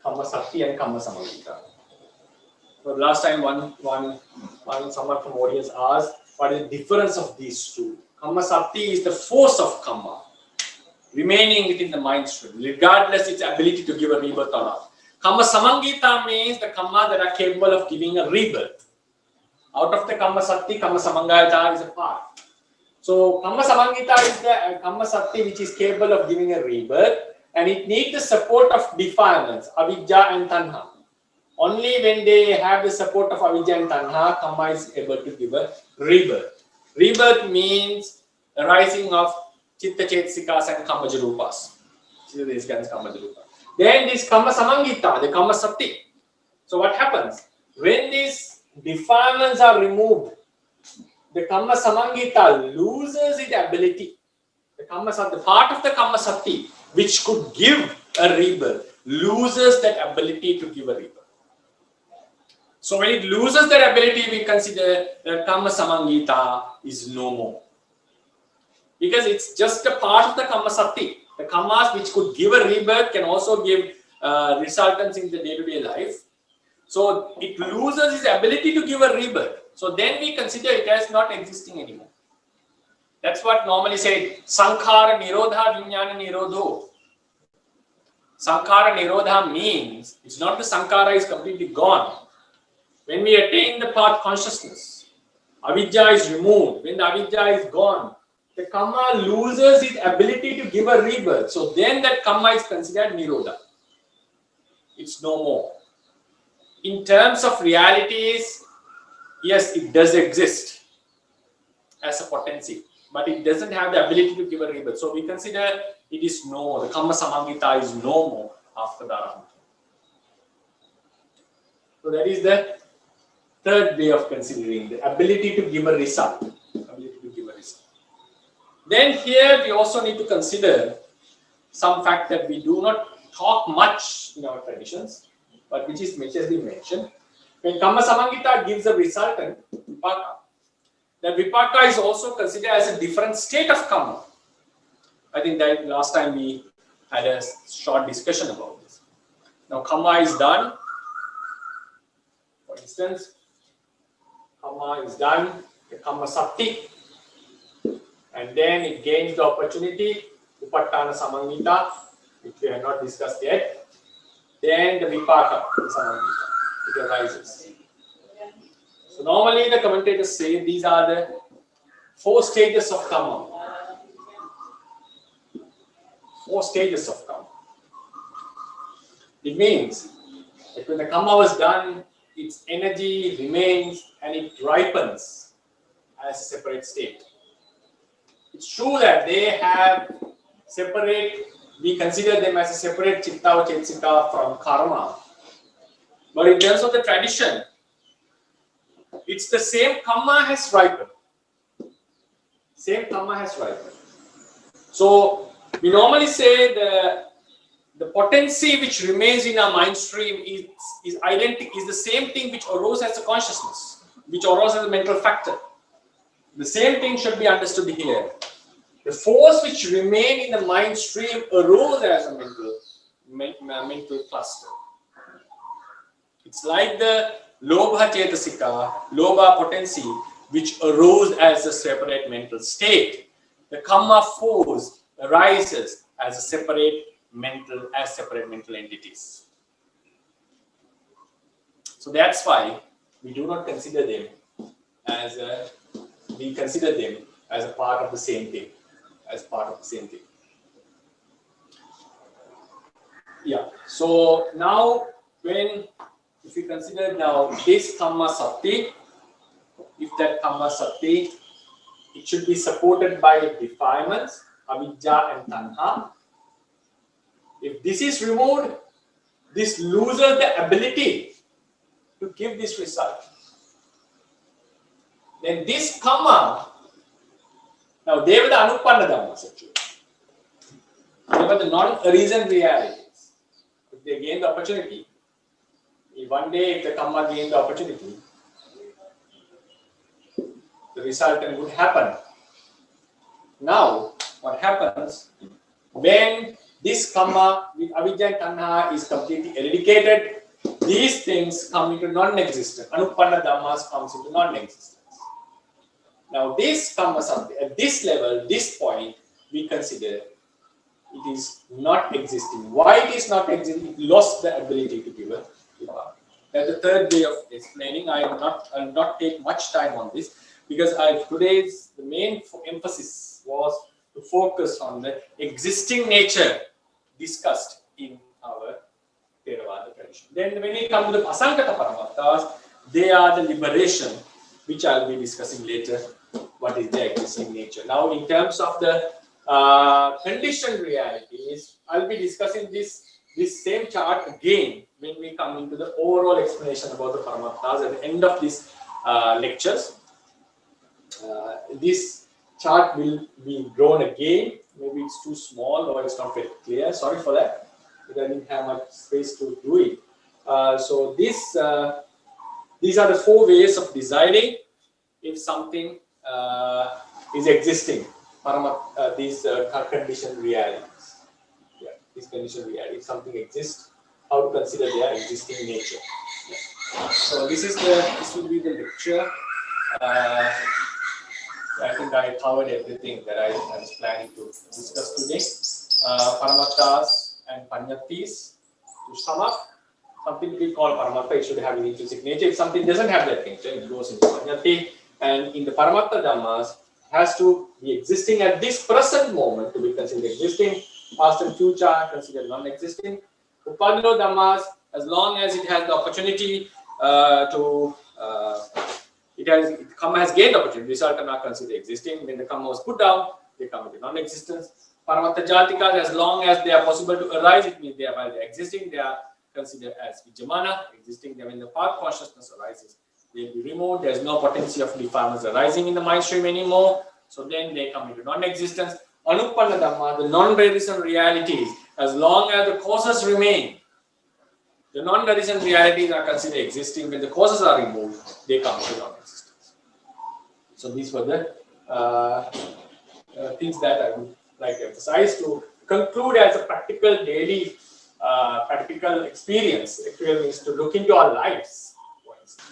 Kama Sakti and Kama Samangita. So last time someone from audience asked, what is the difference of these two? Kama Sakti is the force of Kama, remaining within the mind stream, regardless its ability to give a rebirth or not. Kama Samangita means the Kama that are capable of giving a rebirth. Out of the Kama Sakti, Kama Samangita is a part. So Kama Samangita is the Kama Sakti which is capable of giving a rebirth, and it needs the support of defilements, avidya and tanha. Only when they have the support of avidya and tanha, Kama is able to give a rebirth. Rebirth means the rising of chitta chetasikas and kamajarupas. Then this Kama Samangita, the Kama Sakti. So what happens? When these defilements are removed, the Kama Samangita loses its ability. The part of the Kama Sakti which could give a rebirth loses that ability to give a rebirth. So when it loses that ability, we consider that Kama Samangita is no more. Because it's just a part of the Kama Sakti. The Kamas which could give a rebirth can also give resultants in the day-to-day life. So it loses its ability to give a rebirth. So then we consider it as not existing anymore. That's what normally say Sankhara Nirodha Vijnana Nirodho. Sankhara Nirodha means it's not the Sankhara is completely gone. When we attain the path consciousness, avidya is removed. When the avidya is gone, the karma loses its ability to give a rebirth. So then that karma is considered nirodha. It's no more. In terms of realities, yes, it does exist as a potency, but it doesn't have the ability to give a rebirth. So we consider it is no more. The karma samangita is no more after the arahant. So that is the third way of considering the ability to give a result. Then here we also need to consider some fact that we do not talk much in our traditions, but which has been mentioned. When karma samangita gives a resultant, vipaka, that vipaka is also considered as a different state of karma. I think that last time we had a short discussion about this. Now karma is done. For instance, karma is done, the karma sakti, and then it gains the opportunity, upattana samangita, which we have not discussed yet. Then the vipaka samangita, it arises. So normally the commentators say these are the 4 stages of karma. 4 stages of karma. It means that when the karma was done, its energy remains and it ripens as a separate state. It's true that they have separate, we consider them as a separate chitta or chetsika from karma. But in terms of the tradition, it's the same karma has ripened. Same karma has ripened. So we normally say the potency which remains in our mind stream is identical, is the same thing which arose as a consciousness, which arose as a mental factor. The same thing should be understood here. The force which remain in the mind stream arose as a mental cluster. It's like the lobha chetasika, lobha potency, which arose as a separate mental state. The karma force arises as a separate mental entities. So that's why we do not consider them as a part of the same thing. Yeah. So now if we consider now this karma sakti, if that karma sakti, it should be supported by defilements, avidya and tanha. If this is removed, this loses the ability to give this result. Then this karma, now they were the anupanna dhammas actually. They were the non-arisen realities. If they gain the opportunity, if one day if the karma gain the opportunity, the resultant would happen. Now, what happens when this karma with avidya and tanha is completely eradicated? These things come into non-existence. Anupanna dhammas comes into non-existence. Now, this karma at this level, this point, we consider it is not existing. Why it is not existing? It lost the ability to give a vipaka. That's the third way of explaining. I will not take much time on this because today's the main emphasis was to focus on the existing nature discussed in our Theravada tradition. Then when we come to the Saṅkhataparamattha, they are the liberation, which I will be discussing later. What is their existing nature? Now, in terms of the conditioned realities, I'll be discussing this same chart again when we come into the overall explanation about the Paramatthas at the end of these lectures. This chart will be drawn again. Maybe it's too small or it's not very clear. Sorry for that, because I didn't have much space to do it. So these are the 4 ways of deciding if something is existing. These conditioned realities. Yeah, these conditioned realities. If something exists, how to consider their existing nature. Yeah. So this will be the lecture. I think I covered everything that I was planning to discuss today. Paramatthas and Panyattis. To sum up, something we call Paramattha, it should have an intrinsic nature. If something doesn't have that nature, it goes into Panyati. And in the Paramattha Dhammas, has to be existing at this present moment to be considered existing. Past and future are considered non-existing. Upadino dhammas, as long as it has the opportunity karma has gained opportunity, result are not considered existing. When the karma was put down, they come into non-existence. Paramattha jatikas, as long as they are possible to arise, it means they are existing, they are considered as vijamana, existing. When the path consciousness arises, they will be removed. There is no potency of defilements arising in the mind stream anymore. So then they come into non-existence. Anupanna dhamma, the non-resistant realities, as long as the causes remain, the non-resistant realities are considered existing. When the causes are removed, they come to non-existence. So these were the things that I would like to emphasize to conclude as a practical daily practical experience. Actually means to look into our lives,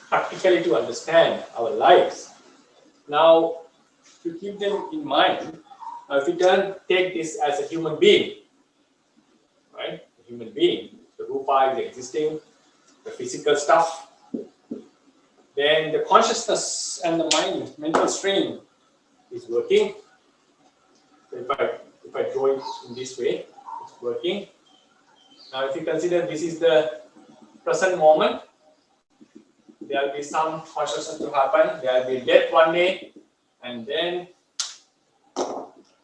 practically to understand our lives. Now, to keep them in mind, if we take this as a human being, right? A human being, the rupa is existing, the physical stuff, then the consciousness and the mind, mental stream is working. So if I draw it in this way, it's working. Now, if you consider this is the present moment, there will be some consciousness to happen. There will be death one day, and then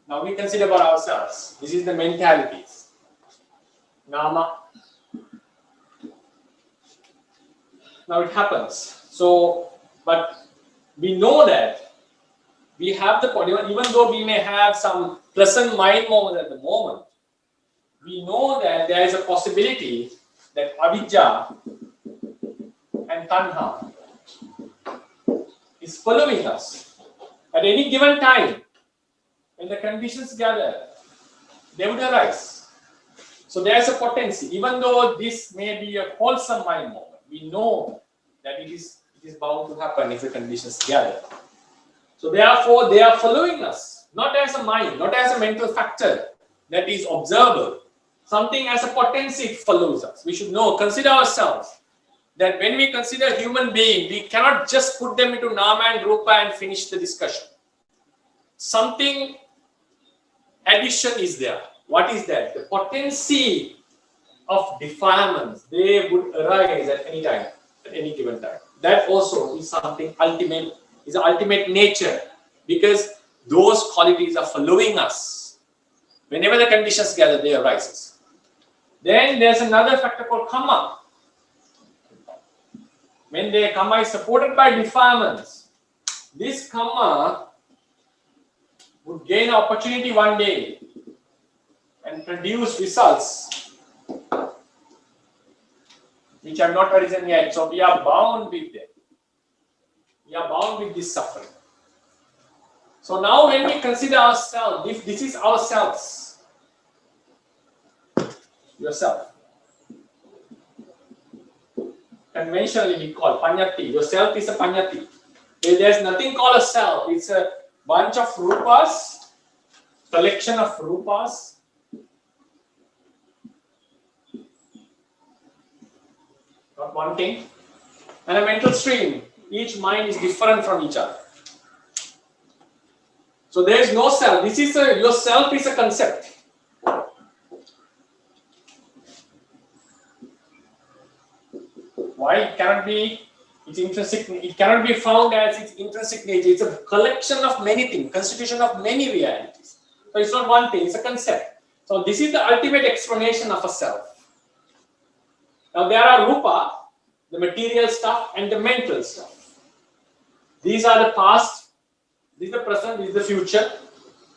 now we consider about ourselves. This is the mentalities. Nama. Now it happens. So, but we know that we have the even though we may have some pleasant mind moments at the moment, we know that there is a possibility that avijja and tanha is following us at any given time. When the conditions gather, they would arise. So there is a potency. Even though this may be a wholesome mind moment, we know that it is bound to happen if the conditions gather. So therefore, they are following us, not as a mind, not as a mental factor that is observable. Something as a potency follows us. We should know, consider ourselves that when we consider human being, we cannot just put them into nama and rupa and finish the discussion. Something addition is there. What is that? The potency of defilements, they would arise at any time, at any given time. That also is something ultimate, is an ultimate nature, because those qualities are following us. Whenever the conditions gather, they arise. Then there's another factor called karma. When the karma is supported by defilements, this karma would gain opportunity one day and produce results which have not arisen yet. So we are bound with them. We are bound with this suffering. So now when we consider ourselves, if this is ourselves, yourself, conventionally we call panyati. Yourself is a panyati. There's nothing called a self. It's a bunch of rupas, collection of rupas. Not one thing. And a mental stream. Each mind is different from each other. So there is no self. Yourself is a concept. Why? It cannot be its intrinsic. It cannot be found as its intrinsic nature. It's a collection of many things, constitution of many realities. So it's not one thing. It's a concept. So this is the ultimate explanation of a self. Now there are rupa, the material stuff, and the mental stuff. These are the past. This is the present. This is the future.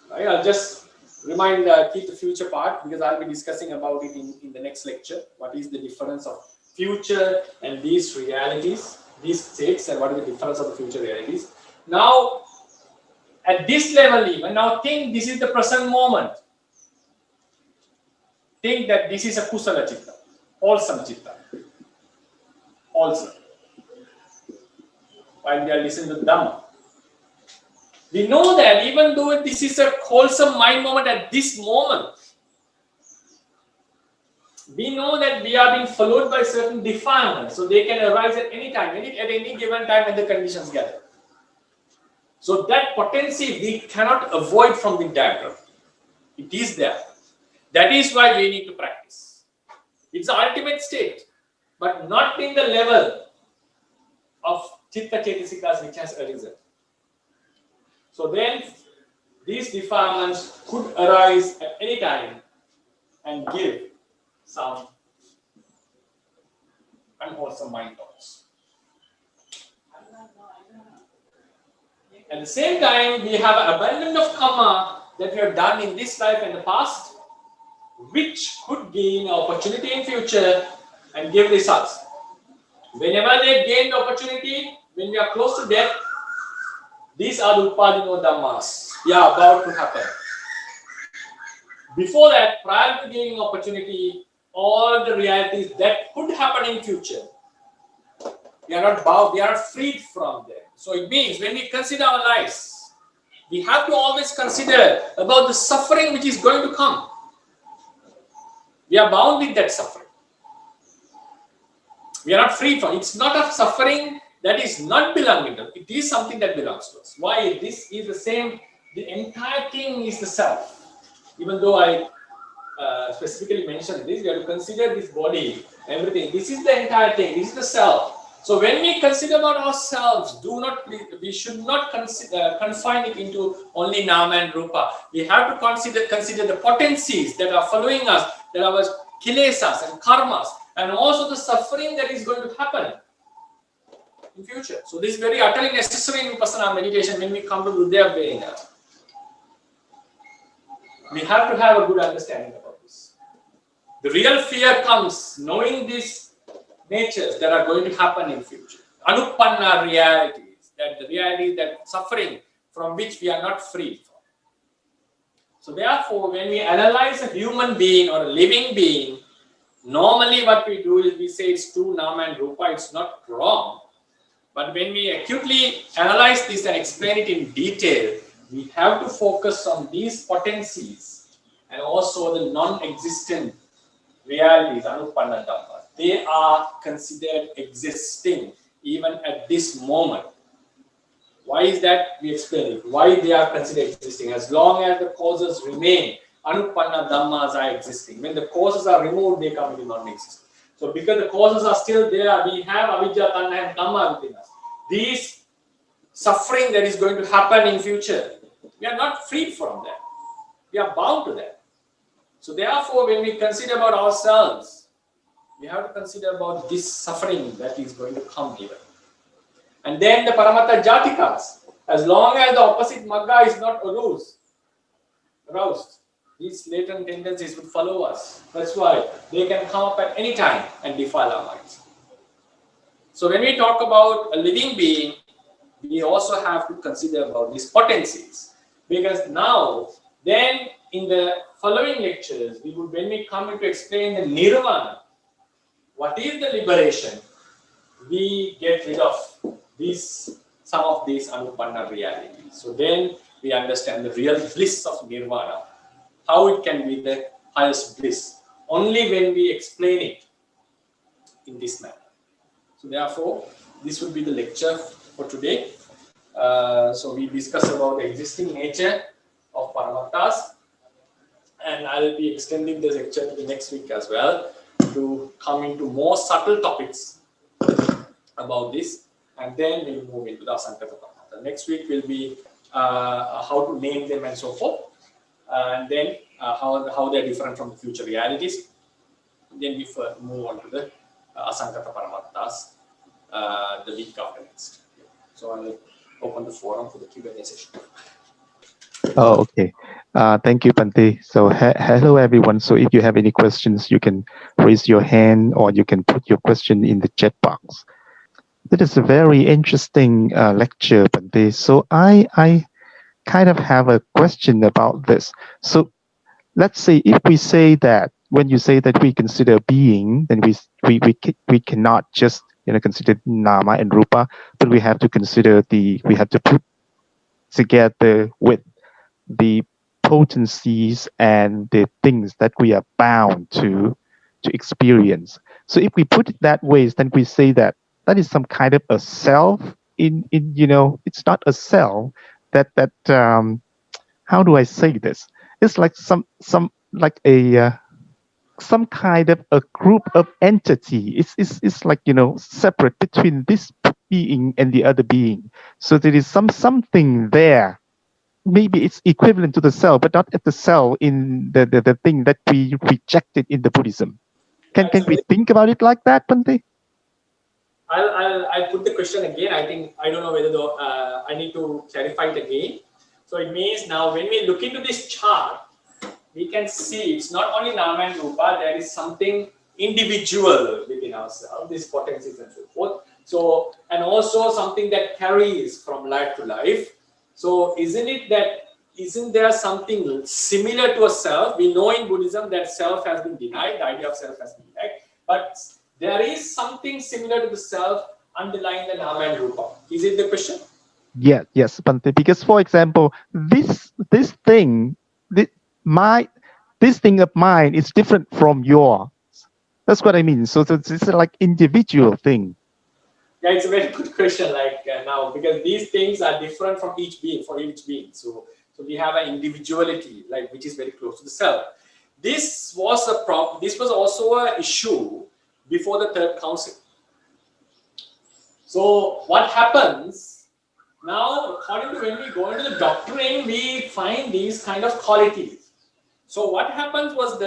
Right? I'll just keep the future part because I'll be discussing about it in the next lecture. What is the difference of future and these realities, these states, and what is the difference of the future realities. Now, at this level even, now think this is the present moment. Think that this is a kusala chitta, wholesome chitta. Also, while we are listening to dhamma, we know that even though this is a wholesome mind moment at this moment, we know that we are being followed by certain defilements, so they can arise at any time, at any given time when the conditions gather. So that potency we cannot avoid from the diagram. It is there. That is why we need to practice. It's the ultimate state, but not in the level of Chitta Chetasikas which has arisen. So then these defilements could arise at any time and give some unwholesome mind thoughts. At the same time, we have an abundance of karma that we have done in this life and the past, which could gain opportunity in future and give results. Whenever they gain the opportunity, when we are close to death, these are the upadino dhammas. They are about to happen. Before that, prior to gaining opportunity, all the realities that could happen in future, we are not bound, we are not freed from them. So it means when we consider our lives, we have to always consider about the suffering which is going to come. We are bound with that suffering. We are not free from it. It's not a suffering that is not belonging to us. It is something that belongs to us. Why? This is the same. The entire thing is the self. Even though I specifically mentioned this, we have to consider this body, everything. This is the entire thing. This is the self. So when we consider about ourselves, we should not confine it into only nama and rupa. We have to consider the potencies that are following us, that are our kilesas and karmas, and also the suffering that is going to happen in future. So this is very utterly necessary in Vipassana meditation when we come to Hridaya Vedana. We have to have a good understanding about this. The real fear comes knowing these natures that are going to happen in future. Anupanna realities, that the reality that suffering from which we are not free from. So therefore, when we analyze a human being or a living being, normally what we do is we say it's two nama and rupa, it's not wrong. But when we acutely analyze this and explain it in detail, we have to focus on these potencies and also the non-existent realities, anupanna dhamma. They are considered existing even at this moment. Why is that? We explain it. Why they are considered existing. As long as the causes remain, anupanna dhammas are existing. When the causes are removed, they come into non-existence. So because the causes are still there, we have avijja, tanha and kamma within us. These suffering that is going to happen in future, we are not freed from that. We are bound to that. So therefore, when we consider about ourselves, we have to consider about this suffering that is going to come here. And then the Paramattha Jatikas, as long as the opposite Magga is not aroused, these latent tendencies will follow us. That's why they can come up at any time and defile our minds. So when we talk about a living being, we also have to consider about these potencies. Because now, then in the following lectures, when we come to explain the nirvana, what is the liberation, we get rid of some of these anupanna realities. So then we understand the real bliss of nirvana, how it can be the highest bliss, only when we explain it in this manner. So therefore, this would be the lecture for today. So we discuss about the existing nature of Paramattas, and I will be extending the lecture to the next week as well to come into more subtle topics about this, and then we will move into the Saṅkhataparamattha. Next week will be how to name them and so forth, and then how they are different from the future realities. Then we move on to the Saṅkhataparamattha's the week after next. So I will open the forum for the Q&A session. Oh, okay. Thank you, Bhante. So hello, everyone. So if you have any questions, you can raise your hand or you can put your question in the chat box. That is a very interesting lecture, Bhante. So I kind of have a question about this. So let's say if we say that when you say that we consider being, then we cannot just consider nama and rupa, but we have to consider we have to put together with the potencies and the things that we are bound to experience. So if we put it that way, then we say that is some kind of a self in it's not a self, how do I say this? It's like some like a some kind of a group of entity. It's like, separate between this being and the other being. So there is something there. Maybe it's equivalent to the cell, but not at the cell in the thing that we rejected in the Buddhism. Can we think about it like that, Bhante? I'll put the question again. I think I don't know whether I need to clarify it again. So it means now when we look into this chart, we can see it's not only Nama and Rupa, there is something individual within ourselves, these potencies and so forth. So, and also something that carries from life to life. So isn't there something similar to a self? We know in Buddhism that self has been denied, the idea of self has been denied, but there is something similar to the self underlying the Nama and Rupa. Is it the question? Yes, Bhante. Because for example, this thing, this thing of mine is different from yours. That's what I mean. So it's like individual thing. Yeah, it's a very good question. Now, because these things are different from each being, for each being. So we have an individuality, which is very close to the self. This was a problem. This was also an issue before the third council. So what happens now? According to when we go into the doctrine, we find these kind of qualities. So what happens was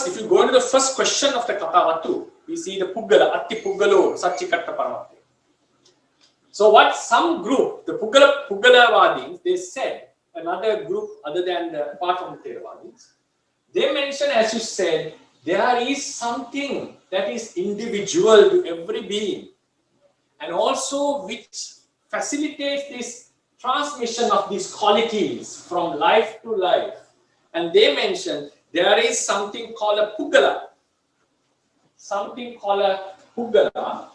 if you go into the first question of the Katavatu, we see the Puggala, Atti Puggalo, Saṅkhataparamattha. So what some group, the Puggalavadins, they said, another group other than apart from the Theravadins, they mention, as you said, there is something that is individual to every being and also which facilitates this transmission of these qualities from life to life. And they mention there is something called a Puggala. Something called a Puggala,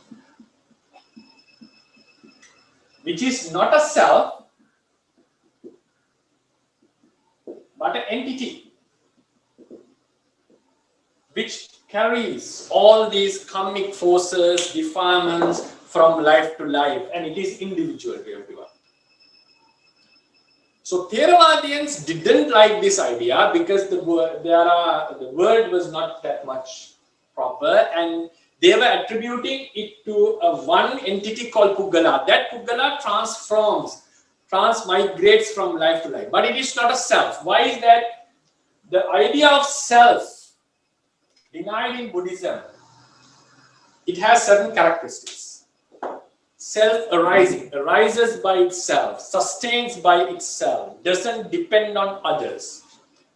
which is not a self, but an entity, which carries all these karmic forces, defilements from life to life, and it is individual to everyone. So Theravadians didn't like this idea because the word was not that much proper, and they were attributing it to one entity called Puggala. That Puggala transmigrates from life to life, but it is not a self. Why is that? The idea of self denied in Buddhism, it has certain characteristics. Self-arising, arises by itself, sustains by itself, doesn't depend on others.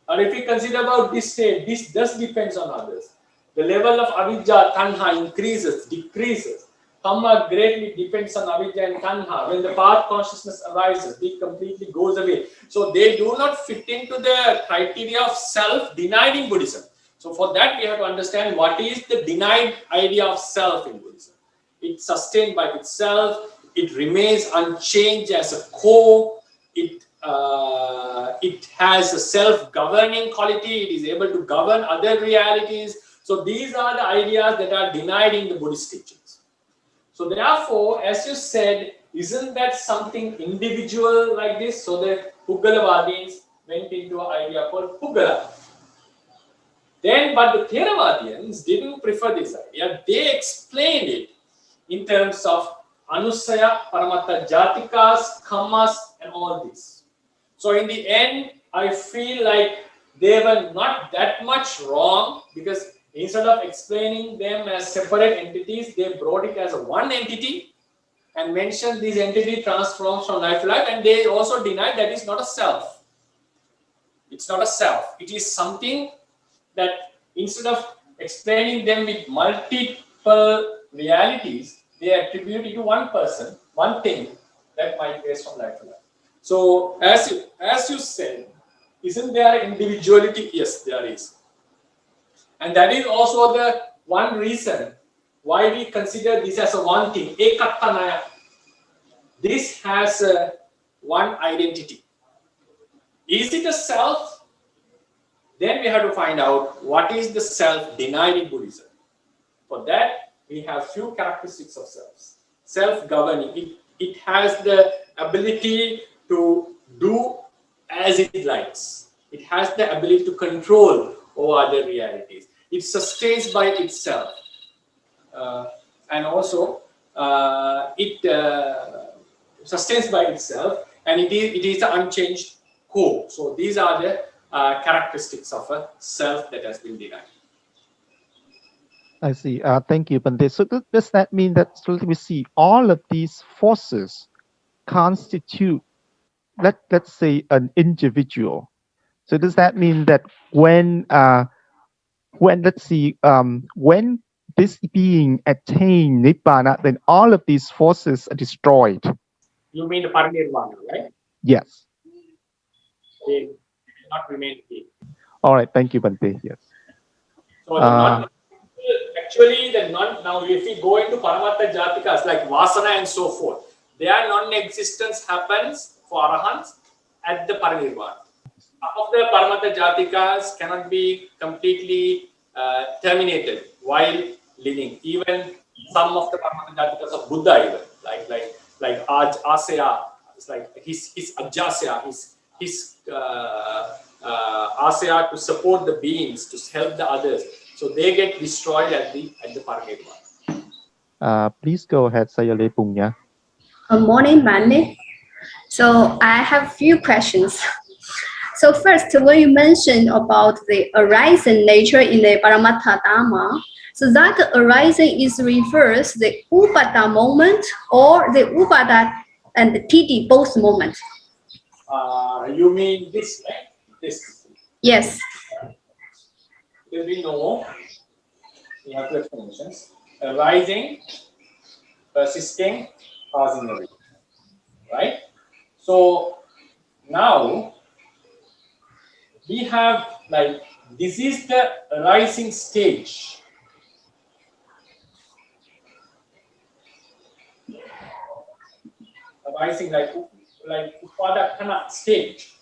Or if we consider about this state, this does depends on others. The level of avidya, tanha increases, decreases. Kamma greatly depends on avidya and tanha. When the path consciousness arises, it completely goes away. So they do not fit into the criteria of self denied in Buddhism. So for that we have to understand what is the denied idea of self in Buddhism. It's sustained by itself. It remains unchanged as a core. It has a self-governing quality. It is able to govern other realities. So these are the ideas that are denied in the Buddhist teachings. So therefore, as you said, isn't that something individual like this? So the Puggalavadins went into an idea called Puggala. But the Theravadians didn't prefer this idea. They explained it in terms of Anusaya, Paramattha, Jatikas, Kammas, and all this. So in the end, I feel like they were not that much wrong, because instead of explaining them as separate entities, they brought it as a one entity and mentioned this entity transforms from life to life, and they also denied that it's not a self. It's not a self. It is something that instead of explaining them with multiple realities, they attribute it to one person, one thing that migrates from life to life. So as you said, isn't there individuality? Yes, there is. And that is also the one reason why we consider this as a one thing, ekattanaya. This has one identity. Is it a self? Then we have to find out what is the self denied in Buddhism. For that, we have few characteristics of selves. Self-governing. It has the ability to do as it likes. It has the ability to control over other realities. It sustains by itself. And also it sustains by itself, and it is the unchanged core. So these are the characteristics of a self that has been denied. I see. Thank you, Bante. So does that mean that, so let me see, all of these forces constitute, let's say, an individual? So does that mean that when let's see, when this being attain nibbana, then all of these forces are destroyed? You mean the parinirvana, right? Yes. They will not remain here. All right. Thank you, Bante. Yes. So actually, now if we go into Paramattha Jatikas like Vasana and so forth, their non-existence happens for Arahants at the Parinirvana. Some of the Paramattha Jatikas cannot be completely terminated while living. Even some of the Paramattha Jatikas of Buddha, even like Asaya, it's like his Ajasya, his Asaya to support the beings, to help the others. So they get destroyed at the Parinirvana. Please go ahead, Sayale Punya. Good morning, Manny. So I have few questions. So first, when you mentioned about the arising nature in the Paramattha Dhamma, so that arising is refers the Upada moment or the Upada and the Titi both moments? You mean this, right? This? Yes. There will be no, we have two explanations. Arising, persisting, passing away. Right? So now we have like this is the arising stage. Arising like Upadakana stage.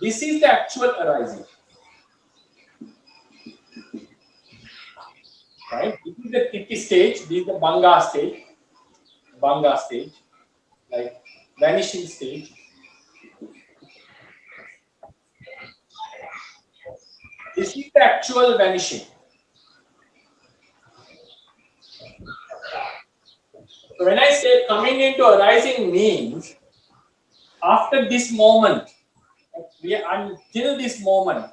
This is the actual arising. Right? This is the Titi stage, this is the Banga stage, like vanishing stage. This is the actual vanishing. So when I say coming into arising means after this moment, until this moment,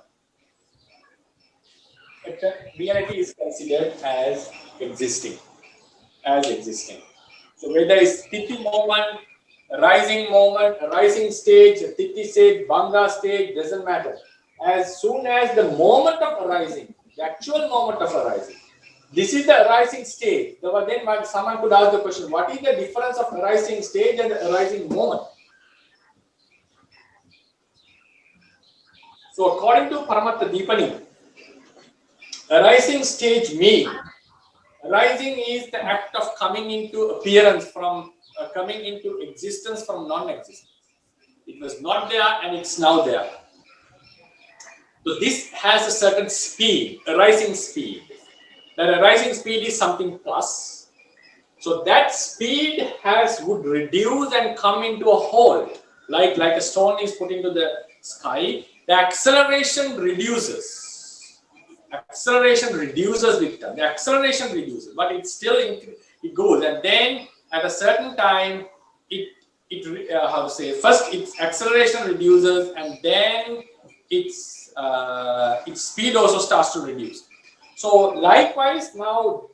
reality is considered as existing. So whether it's Titi moment, arising stage, Titi stage, Banga stage, doesn't matter. As soon as the moment of arising, the actual moment of arising, this is the arising stage. Then someone could ask the question, what is the difference of arising stage and arising moment? So according to Paramattha Dipani, arising stage means, arising is the act of coming into appearance from, coming into existence from non-existence. It was not there and it's now there. So this has a certain speed, arising speed. That arising speed is something plus. So that speed would reduce and come into a hold, like a stone is put into the sky. The acceleration reduces. With time. The acceleration reduces, but it still it goes, and then at a certain time, first its acceleration reduces, and then its speed also starts to reduce. So likewise, now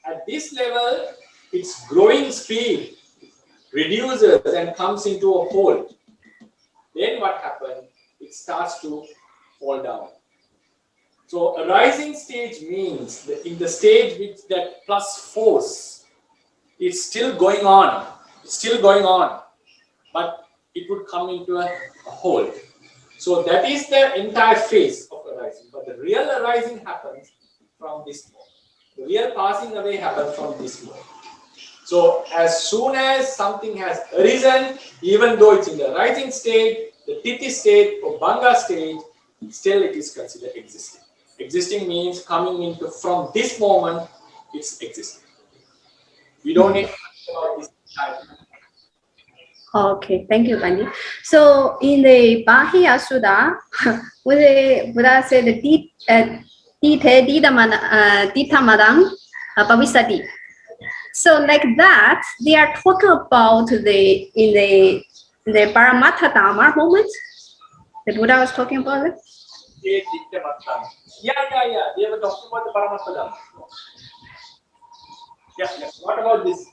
at this level, its growing speed reduces and comes into a hold. Then what happens? It starts to fall down. So arising stage means that in the stage with that plus force, it's still going on. But it would come into a hold. So that is the entire phase of arising. But the real arising happens from this mode. The real passing away happens from this mode. So as soon as something has arisen, even though it's in the rising state, the Titi state or Banga state, still it is considered existing. Existing means coming into, from this moment, it's existing. We don't need to talk about this type. Okay, thank you, Bani. So in the Bahya Sutta, when the Buddha said the Ditamadam Pavisati. So like that, they are talking about the Paramattha Dhamma moment. The Buddha was talking about it. Yeah. They were talking about the Paramattha Dhamma. Yeah. What about this?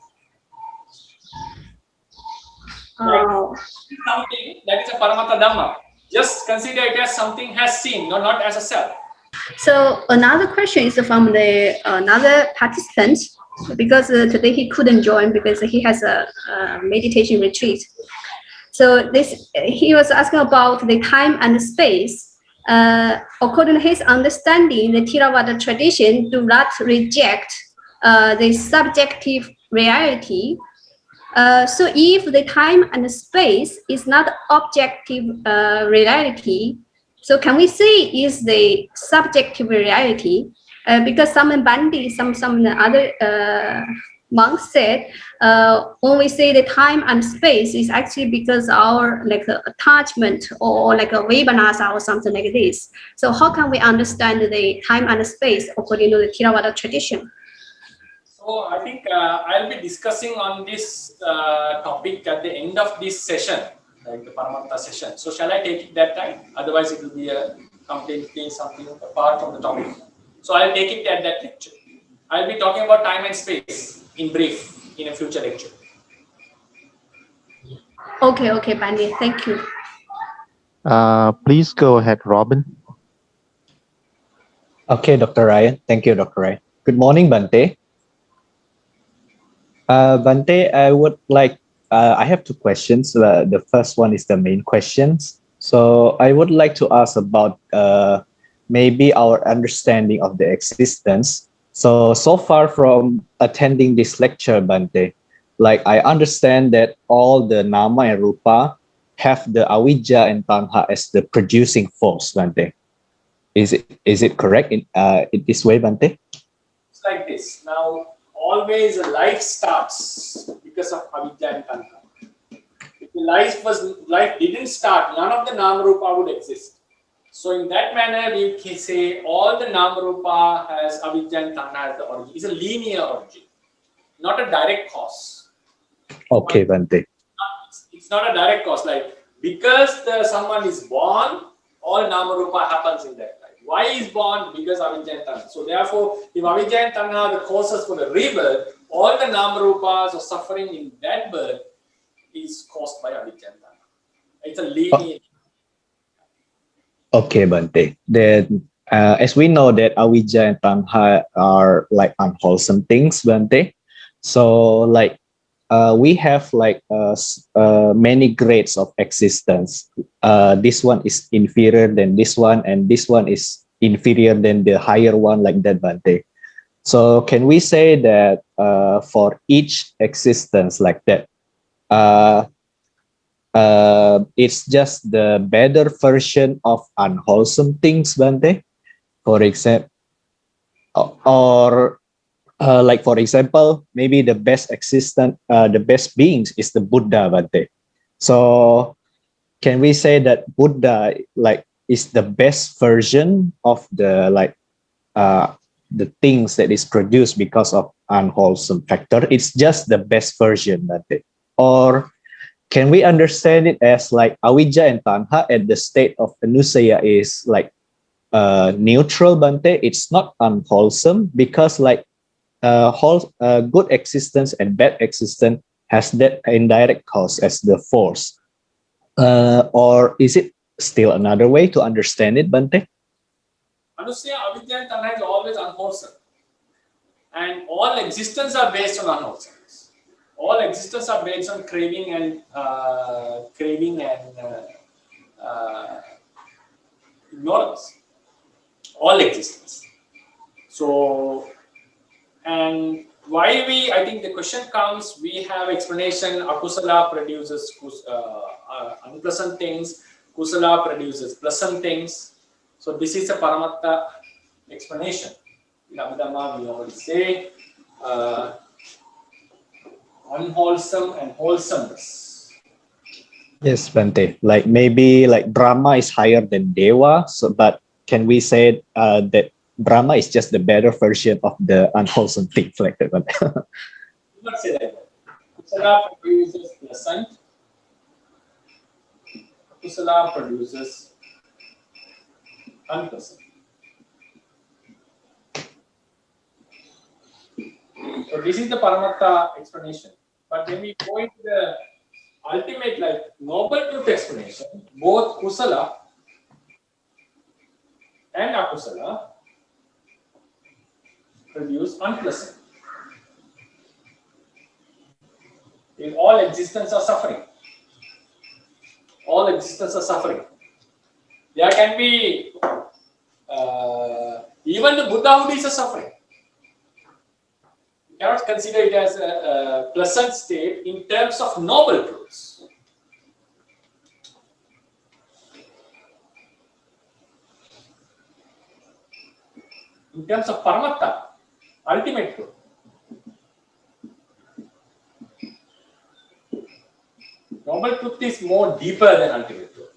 Something that is a Paramattha Dhamma. Just consider it as something has seen, not as a self. So another question is from the another participant, because today he couldn't join because he has a meditation retreat. So this he was asking about the time and space. According to his understanding, the Theravada tradition do not reject the subjective reality. So if the time and space is not objective reality, so can we say is the subjective reality? Because some Bandi, some other monks said, when we say the time and space is actually because our like attachment or like a Vebanasa or something like this. So how can we understand the time and space according to the Theravada tradition? So I think I'll be discussing on this topic at the end of this session, like the Paramattha session. So shall I take it that time? Otherwise, it will be a completely something apart from the topic. So I'll take it at that lecture. I'll be talking about time and space in brief in a future lecture. Okay, Bandi, thank you. Please go ahead, Robin. Okay, Dr. Ryan. Thank you, Dr. Ryan. Good morning, Bante. Bante, I have two questions. The first one is the main questions. So I would like to ask about maybe our understanding of the existence. So far from attending this lecture, Bante, like I understand that all the nama and rupa have the avijja and tanha as the producing force, Bante. Is it correct in this way, Bante? It's like this. Now, always life starts because of avidya and tanha. If the life didn't start, none of the nama rupa would exist. So in that manner, we can say all the nama rupa has avidya and tanha as the origin. It's a linear origin, not a direct cause. Okay, Bante. It's not a direct cause. Like because someone is born, all nama rupa happens in that life. Why is born? Because avidya and tanha. So therefore, if avidya and tanha are the causes for the rebirth, all the nama rupas of suffering in that birth is caused by avidya and tanha. It's a linear. Okay, Bante. Then, as we know that avijja and tanha are like unwholesome things, Bante. So, like, we have like many grades of existence. This one is inferior than this one, and this one is inferior than the higher one, like that, Bante. So, can we say that for each existence like that, it's just the better version of unwholesome things, Bante? For example, or like for example, maybe the best existent, the best beings is the Buddha, Bante. So can we say that Buddha like is the best version of the things that is produced because of unwholesome factor? It's just the best version, Bante. Or can we understand it as like avijja and tanha at the state of anusaya is like neutral, Bante? It's not unwholesome because like good existence and bad existence has that indirect cause as the force. Or is it still another way to understand it, Bante? Anusaya, avidya and tanha is always unwholesome. And all existence are based on unwholesomeness. All existence are based on craving and ignorance. All existence. So, and why I think the question comes, we have explanation, akusala produces unpleasant things, kusala produces pleasant things. So this is a paramattha explanation. In Abhidhamma, we already say unwholesome and wholesomeness. Yes, Bante. Like maybe like Brahma is higher than Dewa, so but can we say that Brahma is just the better version of the unwholesome things like that? Bante? Not say like that. Kusala produces pleasant. Kusala produces unpleasant. So this is the Paramattha explanation. But when we go into the ultimate, like noble truth explanation, both Kusala and Akusala produce unpleasant. In all existence are suffering. All existence are suffering. There can be even the Buddhahood is a suffering. You cannot consider it as a pleasant state in terms of noble truths. In terms of Paramattha, ultimate truth. Noble truth is more deeper than ultimate truth.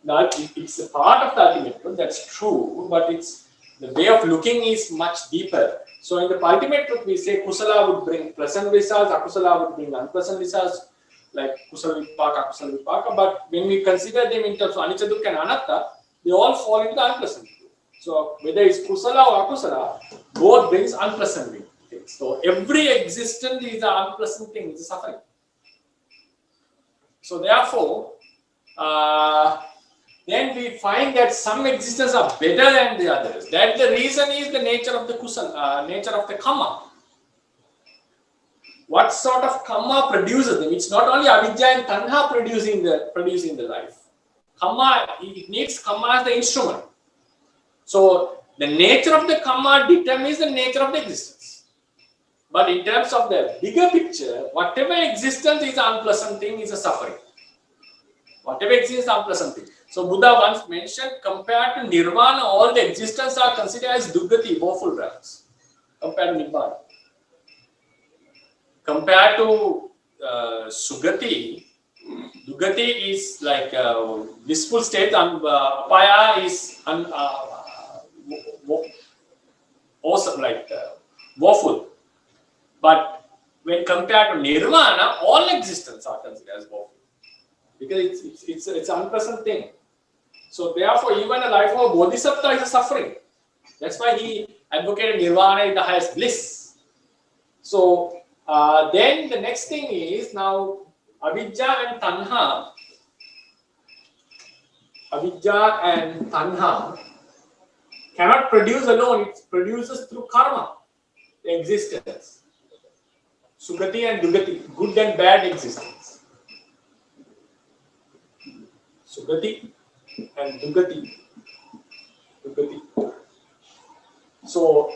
Now, it's a part of the ultimate truth, that's true, but it's the way of looking is much deeper. So in the ultimate truth, we say Kusala would bring pleasant results, Akusala would bring unpleasant results, like Kusala Vipaka, Akusala Vipaka. But when we consider them in terms of Anicca, Dukkha and Anatta, they all fall into the unpleasant truth. So whether it's Kusala or Akusala, both brings unpleasant things. So every existence is an unpleasant thing, it's a suffering. So therefore, then we find that some existences are better than the others. That the reason is the nature of the kusala, nature of the karma. What sort of karma produces them? It's not only avidya and tanha producing the life. Karma, it needs karma as the instrument. So the nature of the karma determines the nature of the existence. But in terms of the bigger picture, whatever existence is an unpleasant thing is a suffering. Whatever exists is unpleasant thing. So Buddha once mentioned, compared to nirvana, all the existence are considered as dukkati, woeful realms. Compared to nibbana. Compared to sugati, dukkati is like blissful state, and apaya is awesome, like woeful. But when compared to nirvana, all existence are considered as woeful. Because it's an unpleasant thing. So therefore, even a life of a bodhisattva is a suffering. That's why he advocated nirvana is the highest bliss. So then the next thing is now avidya and tanha. Avidya and tanha cannot produce alone. It produces through karma, the existence. Sugati and dugati, good and bad existence. Sugati and dugati. So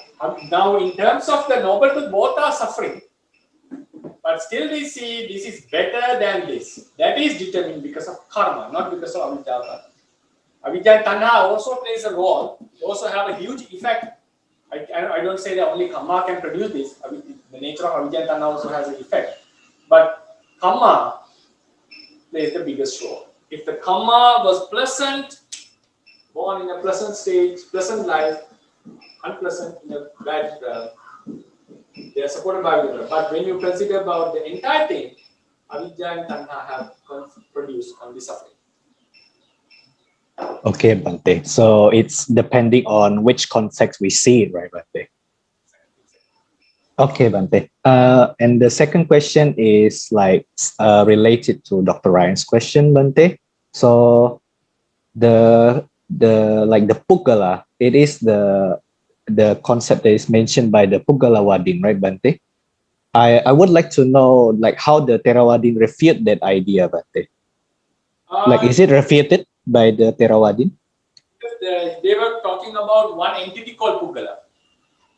now in terms of the noble truth, both are suffering. But still we see this is better than this. That is determined because of karma, not because of avidya. Avidya and tanha also plays a role. They also have a huge effect. I don't say that only karma can produce this. The nature of avidya and tanha also has an effect. But karma plays the biggest role. If the karma was pleasant, born in a pleasant stage, pleasant life, unpleasant in a bad, they are supported by Buddha. But when you consider about the entire thing, avidya and tanha have produced only suffering. Okay, Bante. So it's depending on which context we see it, right, Bante? Okay, Bante. And the second question is like related to Dr. Ryan's question, Bante. So the like the Puggala, it is the concept that is mentioned by the Puggalawadin, right, Bante? I would like to know like how the Theravadin refute that idea, Bante. Like is it refuted by the Theravadin? They were talking about one entity called Puggala.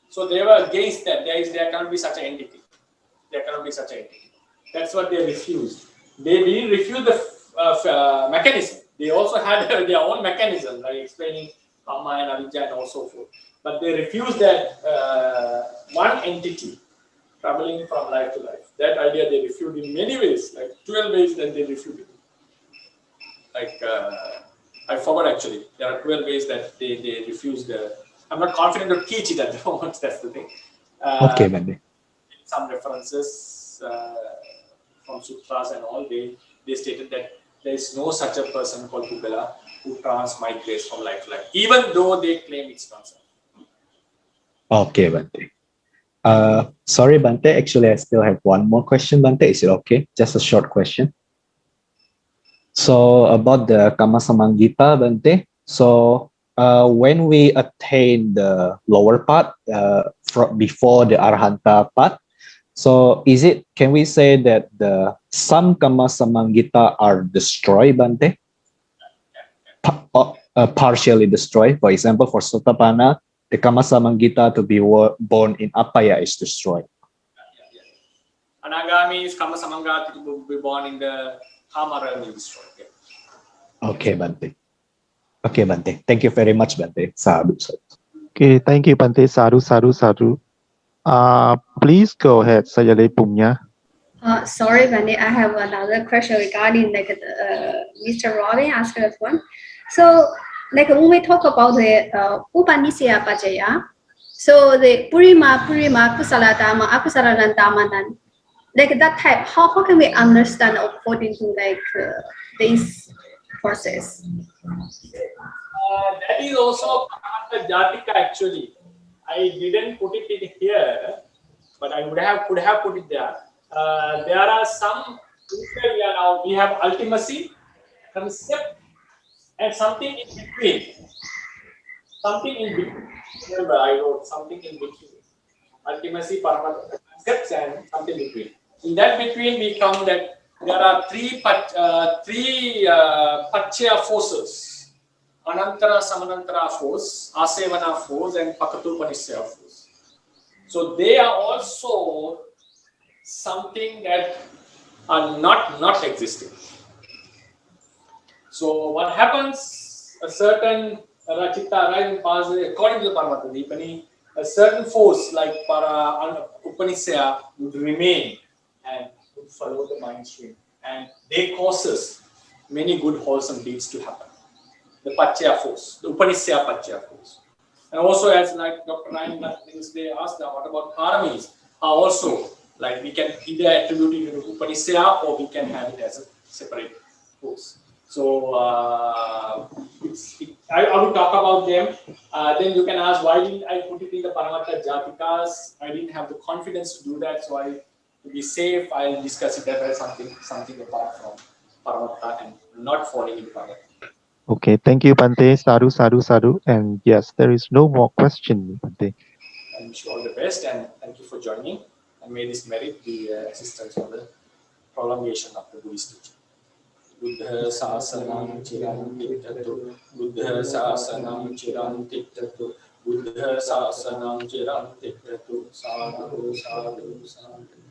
So they were against that. There cannot be such an entity. There cannot be such an entity. That's what they refused. They didn't refuse the mechanism. They also had their own mechanism, like explaining karma and avidya and so forth. But they refused that one entity traveling from life to life. That idea they refuted in many ways, like 12 ways that they refuted. like I forgot actually. There are 12 ways that they refuse the. I'm not confident to teach it at the moment. That's the thing. Okay, Bante. Some references from sutras and all, they stated that there is no such a person called Pugala who transmigrates from life to life, even though they claim it's not so. Okay, Bante. Sorry, Bante. Actually, I still have one more question, Bante. Is it okay? Just a short question. So about the Kama Samangita, Bante. So when we attain the lower part before the Arhanta part, so can we say that some Kama Samangita are destroyed, Bante? Partially destroyed. For example, for Sotapanna, the Kama Samangita to be born in Apaya is destroyed. Anagami is Kama Samangata to be born in the Kama realm is destroyed. Okay, Bante. Okay, Bante. Thank you very much, Bante. Sadhu. Okay, thank you, Bante. Sadhu, sadhu, sadhu. Please go ahead, Sayale Punya. Sorry, Vanny, I have another question regarding like Mr. Robin asked us one. So, like when we talk about the Upanisya Pajaya, so the Purima, Kusala Dhamma, Akusala Dhamma, like that type, how can we understand according to like this process? That is also Paramata Jatika actually. I didn't put it in here, but I could have put it there. There are some we have ultimacy, concept, and something in between. Something in between. Remember, I wrote something in between. Ultimacy, paramata, concepts, and something in between. In that between, we found that there are three Pachya forces. Anantara Samanantara force, Asevana force, and Pakatupanisya force. So they are also something that are not existing. So what happens? A certain Rachita, right, according to the Paramata Dipani, a certain force like Upanisya would remain and would follow the mind stream, and they causes many good wholesome deeds to happen. The Pachya force, the Upanisya Pachya force. And also, as like Dr. Ryan they asked, what about paramis? Also, like we can either attribute it to Upanisya or we can have it as a separate force. So I will talk about them. Then you can ask, why didn't I put it in the Paramattha Jatikas? I didn't have the confidence to do that. So to be safe, I'll discuss it as something apart from Paramattha and not falling into Paramattha. Okay, thank you, Bante. Sadhu, sadhu, sadhu. And yes, there is no more question, Bante. I wish you all the best and thank you for joining. And may this merit the assistance for the prolongation of the Buddhist teaching. Buddha Sasanam Chiram Tiktatu, Buddha Sasanam Chiram Tiktatu, Buddha Sasanam Chiram Tiktatu, Sadhu, Sadhu, Sadhu.